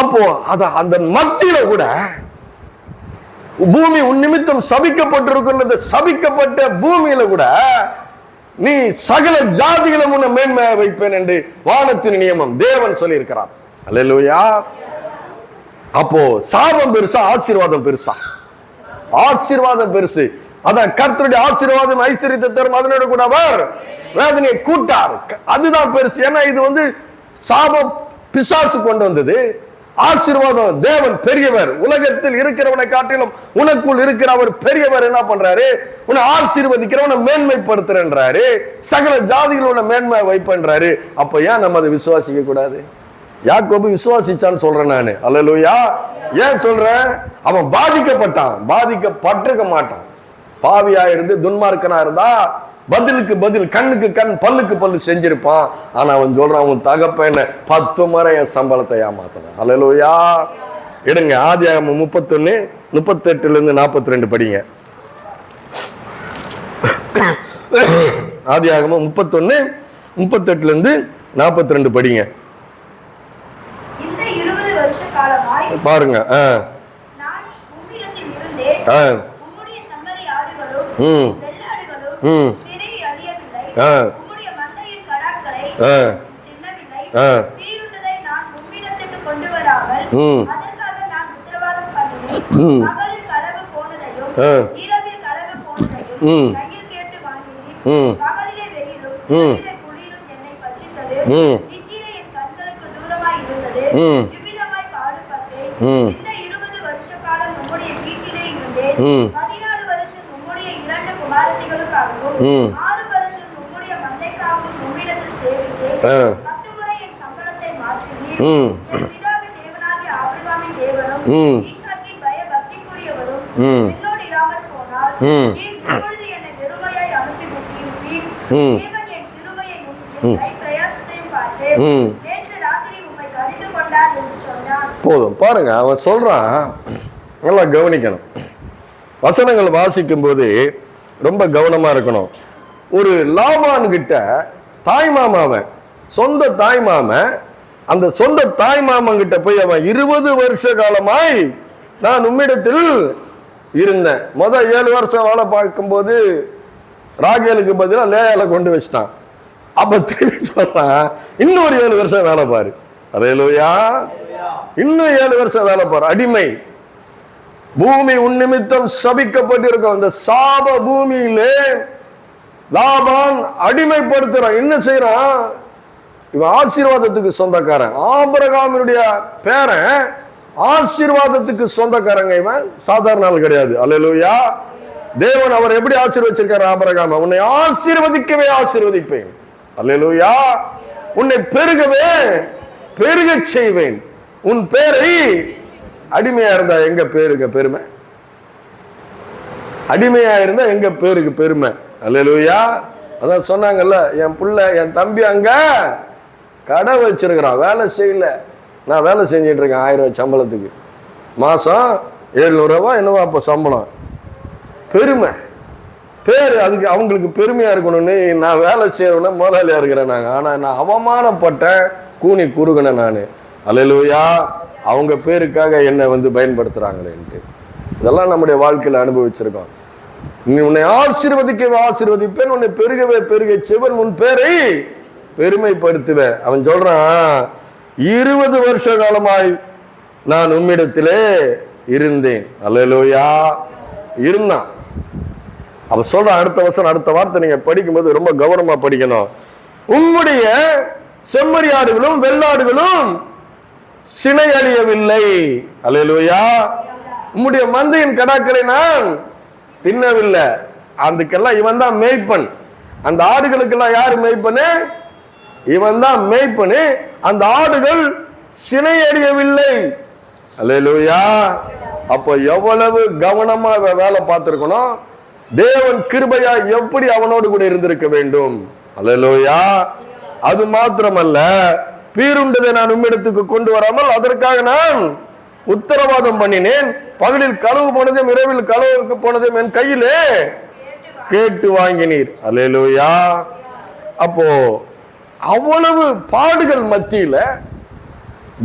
அப்போ அந்த மத்தியில கூட பூமி உன் நிமித்தம் சபிக்கப்பட்டிருக்கிறது. சபிக்கப்பட்ட பூமியில கூட நீ சகல ஜாதிகளும் உன்னை மேன்மையாக வைப்பேன் என்று வானத்தின் நியமம் தேவன் சொல்லி இருக்கிறார். அல்லேலூயா. அப்போ சாபம் பெருசா ஆசீர்வாதம் பெருசா? ஆசீர்வாதம் பெருசு. அதான் கர்த்தருடைய ஆசீர்வாதம் ஐஸ்வரியத்தை தரும், அதனோட கூட அவர் வேதனையை கூட்டார். அதுதான் பெருசு. ஏன்னா இது வந்து சாபம் பிசாசு கொண்டு வந்தது, ஆசீர்வாதம் தேவன் பெரியவர். உலகத்தில் இருக்கிறவனை காட்டிலும் உனக்குள் இருக்கிற அவர் பெரியவர். என்ன பண்றாரு, உன்னை ஆசீர்வதிக்கிறவனை மேன்மைப்படுத்துறாரு, சகல ஜாதிகளோட மேன்மை வைப்பன்றாரு. அப்ப ஏன் நம்ம அதை விசுவாசிக்க கூடாது? யாக்கோபு விசுவாசிச்சான்னு சொல்றேன் நானு. அல்லேலூயா. ஏன் சொல்றேன்? அவன் பாதிக்கப்பட்டான், பாதிக்கப்பட்டிருக்க மாட்டான். பாவியா இருந்து துன்மார்க்கனா இருந்தா பதிலுக்கு பதில், கண்ணுக்கு கண், பல்லுக்கு பல்லு செஞ்சிருப்பான். ஆனா அவன் சொல்றான், அவன் தகப்பன் 10 முறை என் சம்பளத்தை ஏமாத்தணும். அல்லேலூயா. எடுங்க ஆதியாகமம் 31 38 42 படிங்க. ஆதியாகமம் 31 38 42 படிங்க. பாருங்க. போதும் பாருங்க. அவன் சொல்றான், நல்லா கவனிக்கணும். வசனங்கள் வாசிக்கும் போது ரொம்ப கவனமா இருக்கணும். ஒரு லாபான் கிட்ட தாய்மாமாவன், சொந்த தாய்மாமன், அந்த சொந்த தாய்மாமன் கிட்ட போய் அவன் 20 வருஷ காலமாய் நான் உம்மிடத்தில் இருந்தேன். 7 வருஷம் வேலை பார்க்கும்போது ராகேலுக்கு பதிலாக லேயால கொண்டு வச்சிட்டான். அப்ப திரும்பி சொல்றான், இன்னும் ஒரு 7 வருஷம் வேலை பாரு. அல்லேலூயா. இன்னும் 7 வருஷம் வேலை பாரு. அடிமை பூமி உன் நிமித்தம் சபிக்கப்பட்டிருக்கும். அந்த சாப பூமியிலே லாபான் அடிமைப்படுத்துறான். என்ன செய்யறான்? இவன் ஆசீர்வாதத்துக்கு சொந்தக்காரன். ஆபிரகாமினுடைய பேரன் ஆசீர்வாதத்துக்கு சொந்தக்காரங்க. இவன் சாதாரண ஆள் கிடையாது. அல்லேலூயா. தேவன் அவர் எப்படி ஆசீர்வச்சிருக்காரு ஆபிரகாம்? உன்னை ஆசீர்வதிக்கவே ஆசீர்வதிப்பேன். அல்லேலூயா. உன்னை பெருகவே பெருக செய்வேன். உன் பேரை, அடிமையா இருந்தா எங்க பேருக்கு பெருமை? அடிமையா இருந்தா எங்க பேருக்கு பெருமை? அல்லேலூயா. அதான் சொன்னாங்கல்ல, என் புள்ள என் தம்பி அங்க கடை வச்சிருக்கிறான், வேலை செய்யல. நான் வேலை செஞ்சிட்டு இருக்கேன் 1000 ரூபாய் சம்பளத்துக்கு, மாசம் 700 ரூபாய் என்னவோ அப்போ சம்பளம். பெருமை, பேர், அதுக்கு அவங்களுக்கு பெருமையா இருக்கணும்னு நான் வேலை செய்யறேன்னா முதலாளியா இருக்கிறேன் நாங்க. ஆனா நான் அவமானப்பட்டேன், கூனி குறுகினேன் நான். அல்லேலூயா. அவங்க பேருக்காக என்னை பயன்படுத்துறாங்களேன்ட்டு. இதெல்லாம் நம்முடைய வாழ்க்கையில் அனுபவிச்சிருக்கோம். நீ உன்னை ஆசீர்வதிக்கவே ஆசீர்வதிப்பேன், உன்னை பெருகவே பெருக செய்வன், உன் பேரை பெருமைப்படுத்துவேன். அவன் சொல்றான், 20 வருஷ காலமாய் நான் உம்மிடத்திலே இருந்தேன். அல்லேலூயா. இருந்தான். அவ சொல்ற அடுத்த வார்த்தை நீங்க படிக்கும்போது ரொம்ப கவனமா படிக்கணும். உம்முடைய செம்மறியாடுகளும் வெள்ளாடுகளும் சினை அழியவில்லை. அல்லேலூயா. உம்முடைய மந்தையின் கடாக்களை நான் தின்னவில்லை. அதுக்கெல்லாம் இவன் தான் மேய்ப்பன். அந்த ஆடுகளுக்கெல்லாம் யாரு மேய்ப்பனு? இவன் தான் மேய்ப்பனு. அந்த ஆடுகள் சினை அழியவில்லை. அல்லேலூயா. அப்போ எவ்வளவு கவனமா வேலை பார்த்திருக்கணும். தேவன் கிருபையா எப்படி அவனோடு கூட இருந்திருக்க வேண்டும். அல்லேலூயா. அது மாத்திரமல்ல, பீருண்டதை நான் உம்மிடத்துக்கு கொண்டு வராமல் அதற்காக நான் உத்தரவாதம் பண்ணினேன். பகலில் களவு போனதும் இரவில் களவுக்கு போனதும் என் கையிலே கேட்டு வாங்கினீர். அல்லேலூயா. அப்போ அவ்வளவு பாடுகள் மத்தியில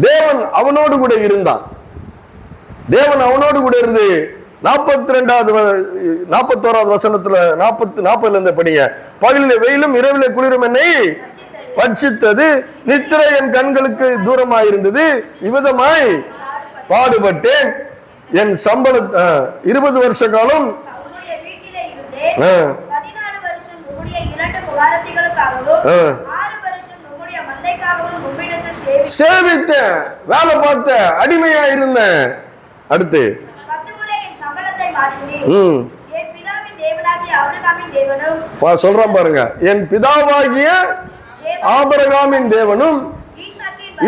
தேவன் அவனோடு கூட இருந்தான். தேவன் அவனோடு கூட இருந்து 41வது வசனத்துல 40 இருந்து படிங்க. பகலிலே வெயிலும் இரவிலே குளிரும் என்னை பட்சித்தது, நித்திரை என் கண்களுக்கு தூரமாயிருந்தது. இவ்விதமாய் பாடுபட்டேன். என் சம்பளம் 20 வருஷ காலம் சேவித்தேன், வேலை பார்த்தேன், அடிமையா இருந்தேன். அடுத்து சொல்றான் பாருங்க. என் பிதாவாகிய ஆபிரகாமின் தேவனும்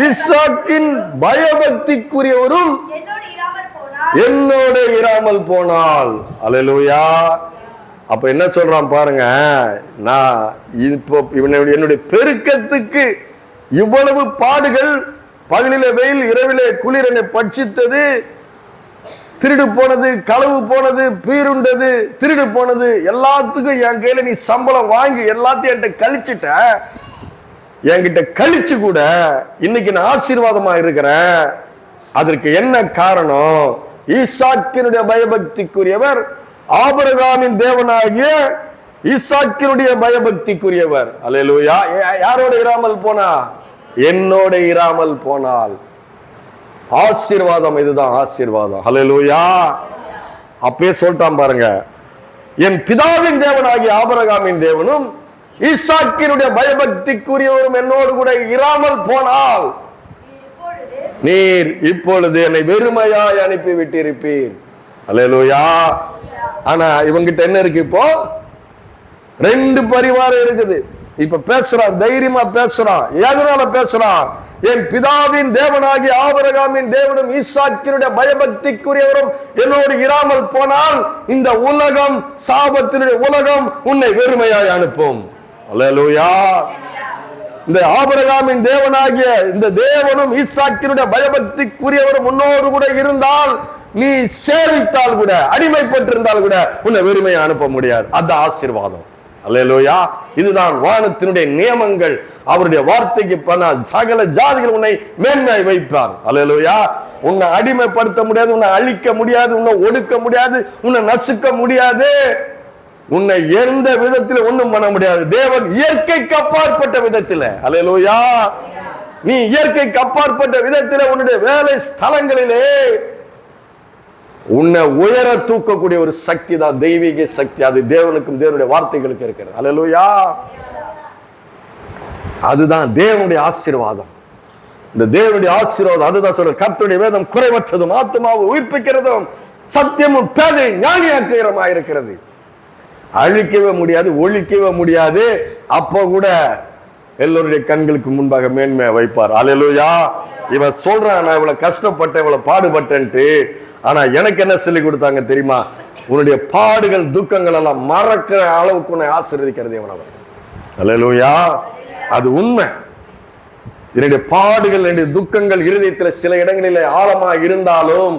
ஈசாக்கின் பயபக்திக்குரியவரும் என்னோட இராமல் போனால். அல்லேலூயா. அப்ப என்ன சொல்றான் பாருங்க. நான் இப்போ என்னுடைய பெருக்கத்துக்கு இவ்வளவு பாடுகள், பகலிலே வெயில் இரவிலே குளிர் என்னை பட்சித்தது, திருடு போனது, களவு போனது, பீருண்டது, திருடு போனது, எல்லாத்துக்கும் என் கையில நீ சம்பளம் வாங்கி எல்லாத்தையும் என்கிட்ட கழிச்சிட்ட. என்கிட்ட கழிச்சு கூட இன்னைக்கு நான் ஆசீர்வாதமா இருக்கிறேன். அதற்கு என்ன காரணம்? ஈசாக்கினுடைய பயபக்திக்குரியவர், ஆபிரகாமின் தேவனாகிய ஈசாக்கினுடைய பயபக்திக்குரியவர். அல்லேலூயா. யாரோட இராமல் போனா? என்னோட இராமல் போனால். ஆசீர்வாதம். இதுதான் ஆசீர்வாதம். அல்லேலூயா. அப்பே சொல்லிட்டான் பாருங்க. என் பிதாவின் தேவனாகிய ஆபிரகாமின் தேவனும் ஈசாக்கினுடைய பயபக்திக்குரியவரும் என்னோடு கூட இராமல் போனால் நீர் இப்பொழுது என்னை வெறுமையாய் அனுப்பி விட்டிருப்பீர். அல்லேலூயா. ஆனா இவங்கிட்ட என்ன இருக்கு? இப்போ 2 பரிவாரம் இருக்குது. இப்ப பேசுறான், தைரியமா பேசுறான். எதனால பேசுறான்? என் பிதாவின் தேவனாகிய ஆபிரகாமின் தேவனும் ஈசாக்கினுடைய பயபக்திக்குரியவரும் என்னோடு இராமல் போனால் இந்த உலகம், சாபத்தினுடைய உலகம் உன்னை வெறுமையாய் அனுப்பும். அல்லேலூயா. இந்த ஆபிரகாமின் தேவனாகிய இந்த தேவனும் ஈசாக்கினுடைய பயபக்திக்குரியவரும் உன்னோடு கூட இருந்தால், நீ சேவித்தால் கூட, அடிமைப்பட்டிருந்தால் கூட உன்னை வெறுமையை அனுப்ப முடியாது. அது ஆசீர்வாதம். அல்லேலூயா. இதுதான் வானத்தினுடைய நியமங்கள். அவருடைய வார்த்தைக்கு சகல ஜாதிகள் உன்னை மேன்மையாய் வைப்பார். அல்லேலூயா. உன்னை அடிமைப்படுத்த முடியாது, உன்னை அழிக்க முடியாது, உன்னை ஒடுக்க முடியாது, உன்னை நசுக்க முடியாது, உன்னை எந்த விதத்தில் ஒண்ணும் பண்ண முடியாது. தேவன் இயற்கைக்கு அப்பாற்பட்ட விதத்தில். அல்லேலூயா. நீ இயற்கைக்கு அப்பாற்பட்ட விதத்தில் உன்னுடைய வேலை ஸ்தலங்களிலே உன்னை உயர தூக்கக்கூடிய ஒரு சக்தி தான் தெய்வீக சக்தி. அது தேவனுக்கும் தேவனுடைய வார்த்தைகளுக்கு இருக்கிறது. அல்லேலூயா. அதுதான் தேவனுடைய ஆசீர்வாதம். இந்த தேவனுடைய ஆசீர்வாதம் அதுதான் சொல்ற. கர்த்தருடைய வேதம் குறைவற்றதும் ஆத்துமாவை உயிர்ப்பிக்கிறதும் சத்தியமும் பேதை ஞானியாக்குகிறமா இருக்கிறது. அழிக்கவே முடியாது, ஒழிக்கவே முடியாது. அப்போ கூட எல்லோருடைய கண்களுக்கு முன்பாக மேன்மையை வைப்பார். அல்லேலூயா. இவன் சொல்றான், நான் இவ்வளவு கஷ்டப்பட்டேன், இவ்வளவு பாடுபட்டேன்ட்டு. ஆனா எனக்கு என்ன சொல்லி கொடுத்தாங்க தெரியுமா? உன்னுடைய பாடுகள் துக்கங்கள் எல்லாம் மறக்கிற அளவுக்கு உன்னை ஆசீர்வதிக்கிறது தேவன். அல்லேலூயா. அது உண்மை. என்னுடைய பாடுகள், என்னுடைய துக்கங்கள் இருதயத்தில் சில இடங்களிலே ஆழமா இருந்தாலும்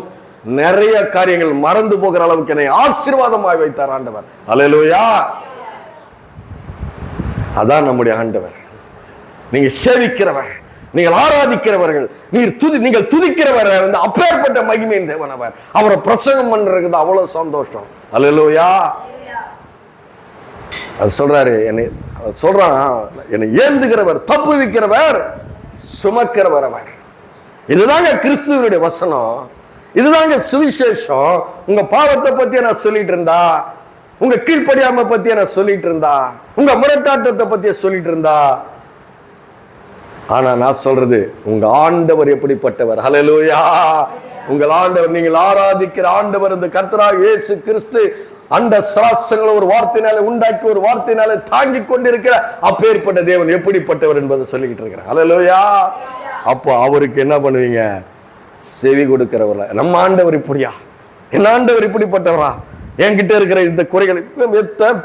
நிறைய காரியங்கள் மறந்து போகிற அளவுக்கு என்னை ஆசீர்வாதமாய் வைத்தார் ஆண்டவர். அல்லேலூயா. அதான் நம்முடைய ஆண்டவர். நீங்க சேவிக்கிறவர், நீங்கள் ஆராதிக்கிறவர்கள், நீங்கள் துதிக்கிறவர், அப்பேற்பட்ட மகிமையின் தேவன் அவர். அவரை பிரசங்கம் பண்றது அவ்வளவு சந்தோஷம். அல்லேலூயா. அது சொல்றாரு, என்னை ஏந்துகிறவர், தப்புவிக்கிறவர், சுமக்கிறவர் அவர். இதுதாங்க கிறிஸ்துவனுடைய வசனம், இதுதாங்க சுவிசேஷம். உங்க பாவத்தை பத்தி நான் சொல்லிட்டு இருந்தா, உங்க கீழ்ப்படியாம பத்திய நான் சொல்லிட்டு இருந்தா, உங்க முரட்டாட்டத்தை பத்திய சொல்லிட்டு இருந்தா, ஆனா நான் சொல்றது உங்க ஆண்டவர் எப்படிப்பட்டவர். ஹல்லேலூயா. உங்கள் ஆண்டவர், நீங்கள் ஆராதிக்கிற ஆண்டவர் இந்த கர்த்தராகிய இயேசு கிறிஸ்து அந்த சாஸ்திரங்களை ஒரு வார்த்தையினால உண்டாக்கி ஒரு வார்த்தையினால தாங்கி கொண்டிருக்கிற அப்பேற்பட்ட தேவன் எப்படிப்பட்டவர் என்பதை சொல்லிக்கிட்டு இருக்கிறேன். ஹல்லேலூயா. அப்போ அவருக்கு என்ன பண்ணுவீங்க? செவி கொடுக்கிறவர்கள. நம்ம ஆண்டவர் இப்படியா? என்ன ஆண்டவர் இப்படிப்பட்டவரா? என்கிட்ட இருக்கிற இந்த குறைகளை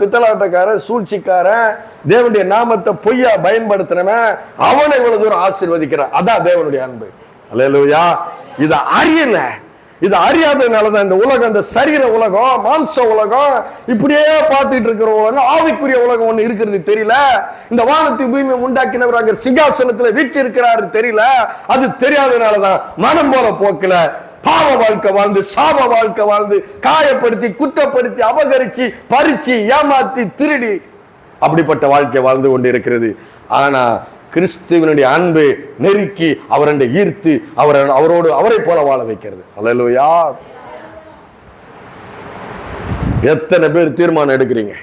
பித்தலாட்டக்காரன், சூழ்ச்சிக்காரன், தேவனுடைய நாமத்தை பொய்யா பயன்படுத்தினவன், அவனை இவ்வளவு தூரம் ஆசீர்வதிக்கிறான். அதான் தேவனுடைய அன்பு. அல்லேலூயா. இதை அறியல, இதை அறியாததுனாலதான் இந்த உலகம், இந்த சரீர உலகம், மாம்ச உலகம், இப்படியே பார்த்துட்டு இருக்கிற உலகம், ஆவிக்குரிய உலகம் ஒண்ணு இருக்கிறது தெரியல. இந்த வானத்தை பூமியை உண்டாக்கினவர் அங்க சிங்காசனத்துல வீட்டு இருக்கிறாரு தெரியல. அது தெரியாததுனாலதான் மனம் போல போக்கல பாவ வாழ்க்கை வாழ்ந்து, சாப வாழ்க்கை வாழ்ந்து, காயப்படுத்தி, குற்றப்படுத்தி, அபகரிச்சு, பறிச்சு, ஏமாத்தி, திருடி, அப்படிப்பட்ட வாழ்க்கை வாழ்ந்து கொண்டு இருக்கிறது. ஆனா கிறிஸ்துவனுடைய அன்பு நெருக்கி அவரை ஈர்த்து அவரோடு அவரை போல வாழ வைக்கிறது. அல்லேலூயா. எத்தனை பேர் தீர்மானம் எடுக்கிறீங்க?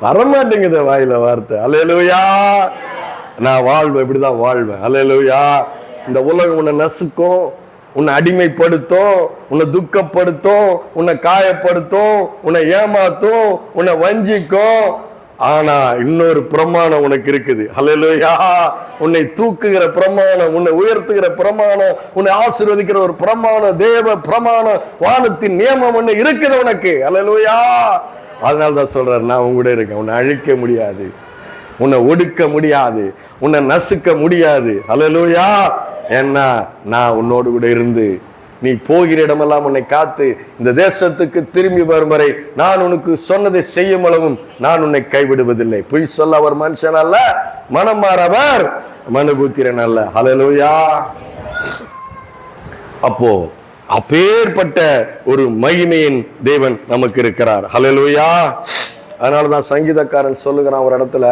வரமாட்டேங்குது வாயில வார்த்தை. அல்லேலூயா. நான் வாழ்வேன், இப்படிதான் வாழ்வேன். அல்லேலூயா. இந்த உலகம் உன்னை நசுக்கும், உன்னை அடிமைப்படுத்தும், உன்னை துக்கப்படுத்தும், உன்னை காயப்படுத்தும், உன்னை ஏமாத்தும், உன்னை வஞ்சிக்கும். ஆனா இன்னொரு பிரமாணம் உனக்கு இருக்குது. ஹல்லேலூயா. உன்னை தூக்குகிற பிரமாணம், உன்னை உயர்த்துகிற பிரமாணம், உன்னை ஆசீர்வதிக்கிற ஒரு பிரமாணம், தேவ பிரமாணம், வானத்தின் நியமம் ஒண்ணு இருக்குது உனக்கு. ஹல்லேலூயா. அதனாலதான் சொல்றாரு, நான் உங்க கூட இருக்கேன். உன்னை அழிக்க முடியாது, உன்னை ஒடுக்க முடியாது, உன்னை நசுக்க முடியாது. ஹல்லேலூயா. என்ன, நான் உன்னோடு கூட இருந்து நீ போகிற இடமெல்லாம் உன்னை காத்து இந்த தேசத்துக்கு திரும்பி வரும் வரை நான் உனக்கு சொன்னதை செய்யும் அளவும் நான் உன்னை கைவிடுவதில்லை. பொய் சொல்ல அவர் மனுஷன் அல்ல, மனம் மாறவர் மனுபுத்திரன் அல்ல. ஹல்லேலூயா. அப்போ அப்பேற்பட்ட ஒரு மகிமையின் தேவன் நமக்கு இருக்கிறார். ஹல்லேலூயா. அதனாலதான் சங்கீதக்காரன் சொல்லுகிறான் ஒரு இடத்துல,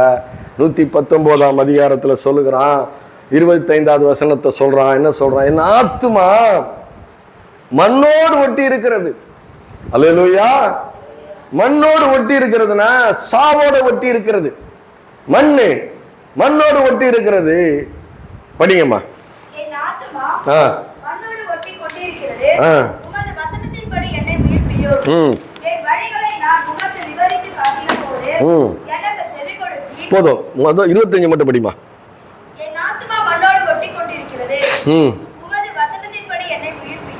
119ஆம் அதிகாரத்துல சொல்லுகிறான், 25வது வசனத்தை சொல்றான். என்ன சொல்றான்? என் ஆத்துமா மண்ணோடு ஒட்டி இருக்கிறது. அல்லேலூயா. மண்ணோடு ஒட்டி இருக்கிறதுனா சாவோட ஒட்டி இருக்கிறது. மண்ணோடு ஒட்டி இருக்கிறது. படிங்கம்மா. போதும், 25 மட்டும் படிமா.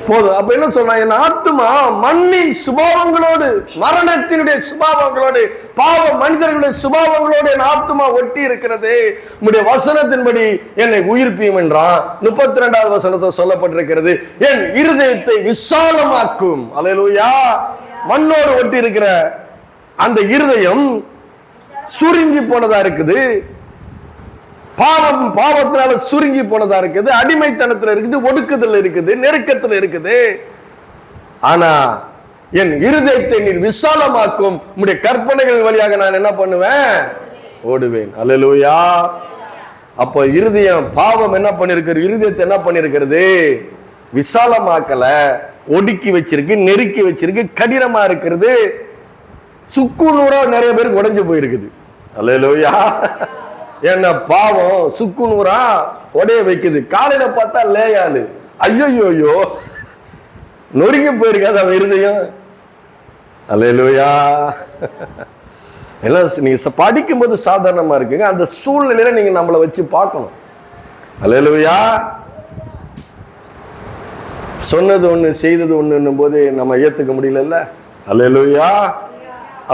போதும். அப்ப என்ன சொன்னா, என் ஆத்துமா மண்ணின் சுபாவங்களோடு, மரணத்தினுடைய சுபாவங்களோடு, பாவ மனிதர்களுடைய சுபாவங்களோடு என் ஆத்துமா ஒட்டி இருக்கிறது. உம்முடைய வசனத்தின்படி என்னை உயிர்ப்பியும் என்றான். 32வது வசனத்தை சொல்லப்பட்டிருக்கிறது, என் இருதயத்தை விசாலமாக்கும். அல்லேலூயா. மண்ணோடு ஒட்டி இருக்கிற அந்த இருதயம் சுருங்கி போனதா இருக்குது. பாவத்தினால சுருங்கி போனதா இருக்குது, அடிமைத்தனத்துல இருக்குது, ஒடுக்குதல் இருக்குது, நெருக்கத்துல இருக்குது. ஆனா என் இருதயத்தை நீர் விசாலமாக்கும், உம்முடைய கற்பனைகள் வழியாக நான் என்ன பண்ணுவேன்? ஓடுவேன். அல்லேலூயா. அப்ப இருதயம், பாவம் என்ன பண்ணிருக்கிறது? இருதயத்தை என்ன பண்ணிருக்கிறது? விசாலமாக்கல, ஒடுக்கி வச்சிருக்கு, நெருக்கி வச்சிருக்கு, கடினமா இருக்கிறது. சுக்கு நூறா நிறைய பேருக்கு உடைஞ்சு போயிருக்குது. அல்லேலூயா. என்ன பாவம் சுக்கு நூறா உடைய வைக்குது. காலையில பார்த்தா லேயாலு, ஐயோயோயோ, நொறுங்கி போயிருக்காது அவன் இருதயம். அல்லேலூயா. எல்லாம் நீங்க படிக்கும்போது சாதாரணமா இருக்குங்க, அந்த சூழ்நிலையில நீங்க நம்மளை வச்சு பார்க்கணும். அல்லேலூயா. சொன்னது ஒண்ணு செய்தது ஒண்ணுன்னும் போது நம்ம ஏத்துக்க முடியல. அல்லேலூயா.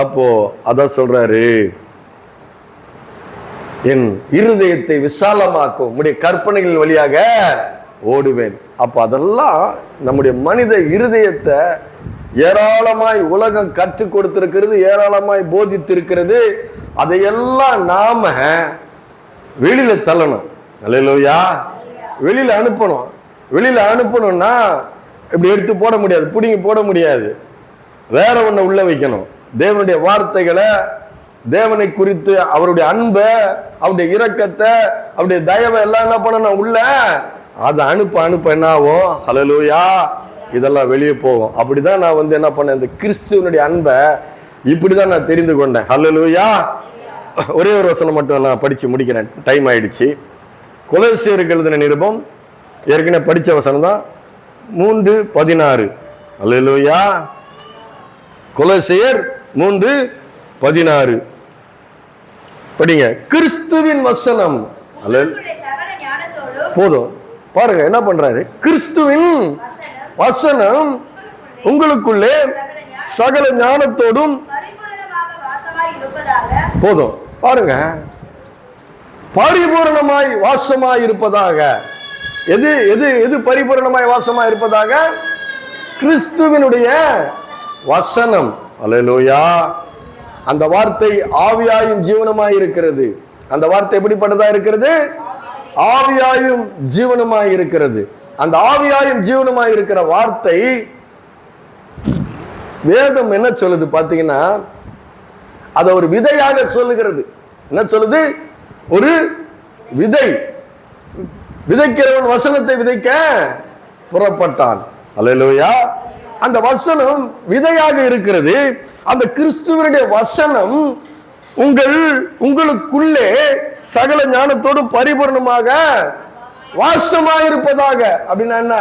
அப்போ அதான் சொல்றாரு, என் இருதயத்தை விசாலமாக்கும், உம்முடைய கற்பனைகள் வழியாக ஓடுவேன். அப்ப அதெல்லாம் நம்முடைய மனித இருதயத்தை ஏராளமாய் உலகம் கற்றுக் கொடுத்திருக்கிறது, ஏராளமாய் போதித்திருக்கிறது. அதையெல்லாம் நாம வெளியில தள்ளணும். அல்லேலூயா. வெளியில அனுப்பணும். வெளியில அனுப்பணும்னா இப்படி எடுத்து போட முடியாது, பிடிங்கி போட முடியாது. வேற ஒண்ணு உள்ள வைக்கணும். தேவனுடைய வார்த்தைகளை தேவனை குறித்து அவருடைய அன்பை, அவருடைய இரக்கத்தை, அவருடைய தயவை எல்லாம் என்ன பண்ணணும் உள்ள அதை அனுப்ப என்ன ஆகும்? ஹல்லேலூயா, இதெல்லாம் வெளியே போகும். அப்படிதான் நான் வந்து என்ன பண்ணேன், இந்த கிறிஸ்துவனுடைய அன்பை இப்படிதான் நான் தெரிந்து கொண்டேன். ஹல்லேலூயா. ஒரே ஒரு வசனம் மட்டும் நான் படிச்சு முடிக்கிறேன், டைம் ஆயிடுச்சு. கொலோசியருக்கு எழுதின நிருபம், ஏற்கனவே படிச்ச வசனம் தான், 3:16. ஹல்லேலூயா. கொலோசியர் 3:16 படிங்க. கிறிஸ்துவின் வசனம். போதும் பாருங்க என்ன பண்றாரு. கிறிஸ்துவின் வசனம் உங்களுக்குள்ளே சகல ஞானத்தோடும். போதும் பாருங்க, பரிபூரணமாய் வாசமாய் இருப்பதாக. எது எது எது பரிபூரணமாய் வாசமாய் இருப்பதாக? கிறிஸ்துவினுடைய வசனம். அல்லேலூயா. அந்த வார்த்தை ஆவியாயும் ஜீவனமாய் இருக்கிறது. அந்த வார்த்தை எப்படிப்பட்டதா இருக்கிறது? ஆவியாயும் ஜீவனமாய் இருக்கிறது. அந்த ஆவியாயும் ஜீவனமாய் இருக்கிற வார்த்தை வேதம் என்ன சொல்லுது பாத்தீங்கன்னா, அத ஒரு விதையாக சொல்லுகிறது. என்ன சொல்லுது? ஒரு விதை. விதைக்கிறவன் வசனத்தை விதைக்க புறப்பட்டான். அல்லேலூயா. அந்த வசனம் விதையாக இருக்கிறது. அந்த கிறிஸ்துவனுடைய வசனம் உங்களுக்குள்ளே சகல ஞானத்தோடு பரிபூர்ணமாக வாசமாயிருப்பதாக. அப்படின்னா என்ன?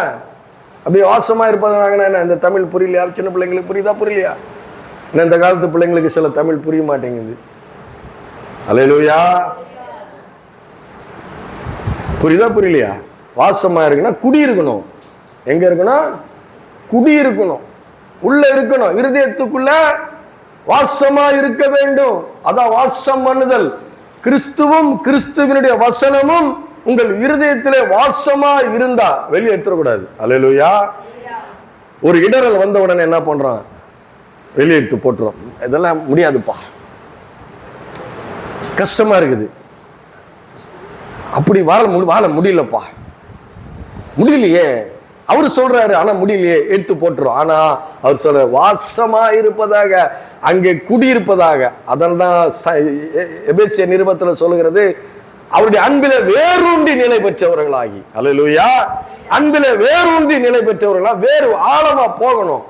அப்படி வாசமாயிருப்பதாக என்ன? இந்த தமிழ் புரியலையா? சின்ன பிள்ளைங்களுக்கு புரியுதா புரியலையா? இந்த காலத்து பிள்ளைங்களுக்கு சில தமிழ் புரிய மாட்டேங்குது. அல்லேலூயா. புரியுதா புரியலையா? வாசமா இருக்குன்னா குடி இருக்கணும். எங்க இருக்கணும்? குடி இருக்கணும், உள்ள இருக்கணும், இருதயத்துக்குள்ள வாசமா இருக்க வேண்டும். அதான் வாசம் பண்ணுதல். கிறிஸ்துவும் கிறிஸ்துவினுடைய வசனமும் உங்கள் இருதயத்திலே வாசமா இருந்தா வெளியே எடுத்துடக்கூடாது. அல்லேலூயா. ஒரு இடரல் வந்த உடனே என்ன பண்றான்? வெளியே எடுத்து போட்டுரும். இதெல்லாம் முடியாதுப்பா, கஷ்டமா இருக்குது, அப்படி வாழ முடியலப்பா, முடியலையே அவரு சொல்றாரு, ஆனா முடியலையே, எடுத்து போட்டுரும். ஆனா அவர் சொல்ற வாசமா இருப்பதாக, அங்கே குடியிருப்பதாக. அதனால்தான் எபேசிய நிருபத்துல சொல்லுகிறது, அவருடைய அன்பில வேரூன்றி நிலை பெற்றவர்களாகி. அல்லேலூயா. அன்பில வேரூன்றி நிலை பெற்றவர்களா, வேறு ஆழமா போகணும்.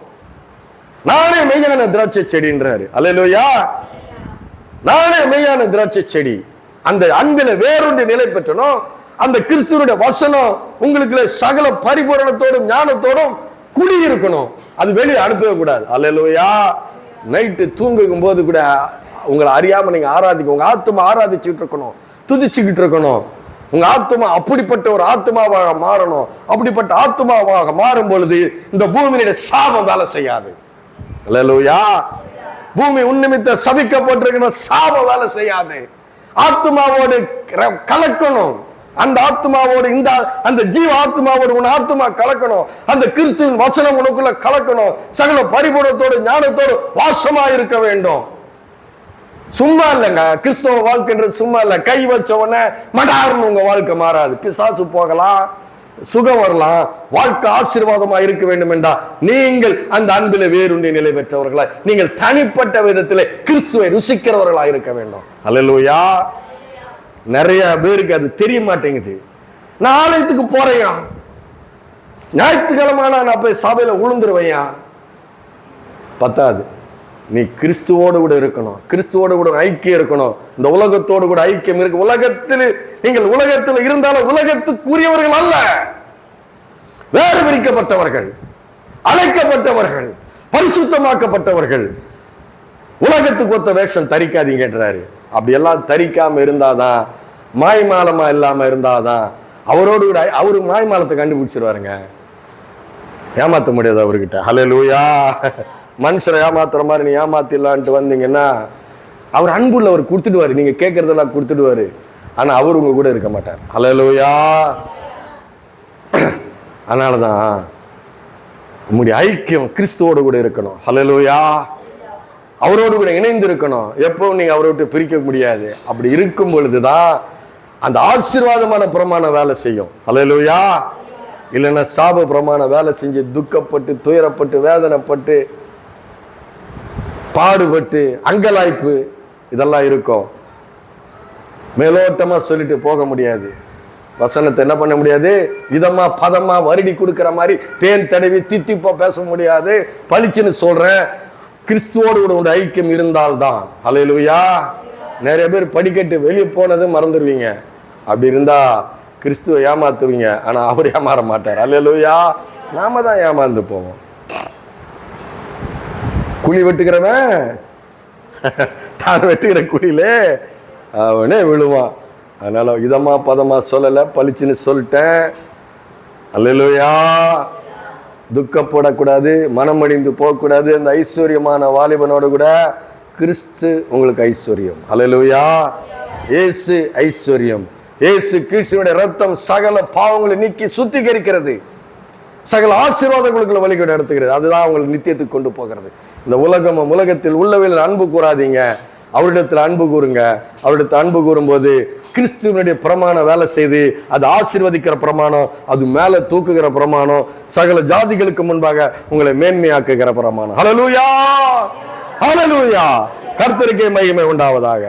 நானே மெய்யான திராட்சை செடின்றாரு. அல்லேலூயா. நானே மெய்யான திராட்சை செடி. அந்த அன்பில வேரூன்றி நிலை பெற்றணும். அந்த கிறிஸ்துவனுடைய வசனம் உங்களுக்கு சகல பரிபூரணத்தோடும் ஞானத்தோடும் குடியிருக்கணும். அது வெளியே அனுப்பவே கூடாது. அல்லேலூயா. நைட்டு தூங்கும் போது கூட உங்களை அறியாம நீங்க ஆராதிக்க, உங்க ஆத்மா ஆராதிச்சுட்டு இருக்கணும், துதிச்சுக்கிட்டு இருக்கணும். உங்க ஆத்மா அப்படிப்பட்ட ஒரு ஆத்மாவாக மாறணும். அப்படிப்பட்ட ஆத்மாவாக மாறும் பொழுது இந்த பூமியினுடைய சாபம் வேலை செய்யாது. அல்லேலூயா. பூமி உன்னிமித்த சபிக்கப்பட்டிருக்கிற சாபம் வேலை செய்யாது. ஆத்மாவோடு கலக்கணும். அந்த ஆத்மாவோடு அந்த ஜீவ ஆத்மாவோடு உன் ஆத்மா கலக்கணும். அந்த கிறிஸ்துவின் வசனம் உனக்குள்ள கலக்கணும். சகல பரிபூரணத்தோடு ஞானத்தோடு வாசமா இருக்க வேண்டும். சும்மா இல்லைங்க கிறிஸ்தவ வாழ்க்கைன்றது, சும்மா இல்ல. கை வச்ச உடனே மடார்னு உங்க வாழ்க்கை மாறாது. பிசாசு போகலாம், சுகம் வரலாம். வாழ்க்கை ஆசீர்வாதமா இருக்க வேண்டும் என்றா நீங்கள் அந்த அன்பில வேறுண்டி நிலை பெற்றவர்களா, நீங்கள் தனிப்பட்ட விதத்திலே கிறிஸ்துவை ருசிக்கிறவர்களா இருக்க வேண்டும். அல்லேலூயா. நிறைய பேருக்கு அது தெரிய மாட்டேங்குது. நான் ஆலயத்துக்கு போறேயா, ஞாயிற்றுக்கிழமை நான் போய் சபையில உளுந்துருவையா, பத்தாது. நீ கிறிஸ்துவோடு கூட இருக்கணும், கிறிஸ்துவோடு கூட ஐக்கியம் இருக்கணும். இந்த உலகத்தோடு கூட ஐக்கியம் இருக்கு. உலகத்தில் நீங்கள் உலகத்தில் இருந்தாலும் உலகத்துக்குரியவர்கள் அல்ல, வேறு பிரிக்கப்பட்டவர்கள், அழைக்கப்பட்டவர்கள், பரிசுத்தமாக்கப்பட்டவர்கள். உலகத்துக்கு ஒத்த வேஷம் தரிக்காதீங்கன்றாரு. அப்படி எல்லாம் தரிக்காம இருந்தாதான், மாய்மாலமா இல்லாம இருந்தாதான் அவரோடு கூட அவரு மாய்மாலத்தை கண்டுபிடிச்சிருவாருங்க. ஏமாத்த முடியாது அவர்கிட்ட. ஹல்லேலூயா. மனுஷரை ஏமாத்துற மாதிரி நீ ஏமாத்திடலான்ட்டு வந்தீங்கன்னா அவர் அன்புள்ள அவர் கொடுத்துடுவாரு. நீங்க கேட்கறதெல்லாம் கொடுத்துடுவாரு. ஆனா அவர் உங்க கூட இருக்க மாட்டார். ஹல்லேலூயா. அதனாலதான் உங்களுடைய ஐக்கியம் கிறிஸ்துவோடு கூட இருக்கணும். ஹல்லேலூயா. அவரோடு கூட இணைந்து இருக்கணும். எப்பவும் நீங்க அவரை விட்டு பிரிக்க முடியாது. அப்படி இருக்கும் பொழுதுதான் அந்த ஆசீர்வாதமான பிரமாண வேலை செய்யும். ஹல்லேலூயா. இல்லைன்னா சாப பிரமாண வேலை செஞ்சு துக்கப்பட்டு துயரப்பட்டு வேதனைப்பட்டு பாடுபட்டு அங்கலாய்ப்பு இதெல்லாம் இருக்கும். மேலோட்டமா சொல்லிட்டு போக முடியாது. வசனத்தை என்ன பண்ண முடியாது? இதமா பதமா வருடி கொடுக்கிற மாதிரி தேன் தடவி தித்திப்பா பேச முடியாது. பளிச்சுன்னு சொல்றேன், கிறிஸ்துவோடு கூட உங்க ஐக்கியம் இருந்தால்தான். ஹல்லேலூயா. நிறைய பேர் படிக்கட்டு வெளியே போனது மறந்துடுவீங்க. அப்படி இருந்தா கிறிஸ்துவை ஏமாத்துவீங்க, ஆனா அவர் ஏமாற மாட்டார். ஹல்லேலூயா. நாம தான் ஏமாந்து போவோம். குழி வெட்டுக்கிறவன் தான் வெட்டுகிற குழியிலே அவனே விழுவான். அதனால இதமா பதமா சொல்லலை, பளிச்சுன்னு சொல்லிட்டேன். அல்லேலூயா. துக்கப்படக்கூடாது, மனமடிந்து போகக்கூடாது. அந்த ஐஸ்வர்யமான வாலிபனோட கூட கிறிஸ்து உங்களுக்கு ஐஸ்வர்யம். அல்லேலூயா. இயேசு ஐஸ்வர்யம். இயேசு கிறிஸ்துவினுடைய ரத்தம் சகல பாவங்களை நீக்கி சுத்திகரிக்கிறது, சகல ஆசீர்வாதங்களுக்குள்ள வழிகூட எடுத்துக்கிறது. அதுதான் உங்களுக்கு நித்தியத்துக்கு கொண்டு போகிறது. இந்த உலகத்தில் உள்ளவையில் அன்பு கூறாதீங்க, அவரிடத்தில் அன்பு கூறுங்க. அவரிடத்தில் அன்பு கூறும்போது கிறிஸ்துவனுடைய பிரமாணம் வேலை செய்து அது ஆசீர்வதிக்கிற பிரமாணம், அது மேலே தூக்குகிற பிரமாணம், சகல ஜாதிகளுக்கு முன்பாக உங்களை மேன்மையாக்குகிற பிரமாணம். ஹல்லேலூயா. ஹல்லேலூயா. கர்த்தருக்கே மகிமை உண்டாவதாக.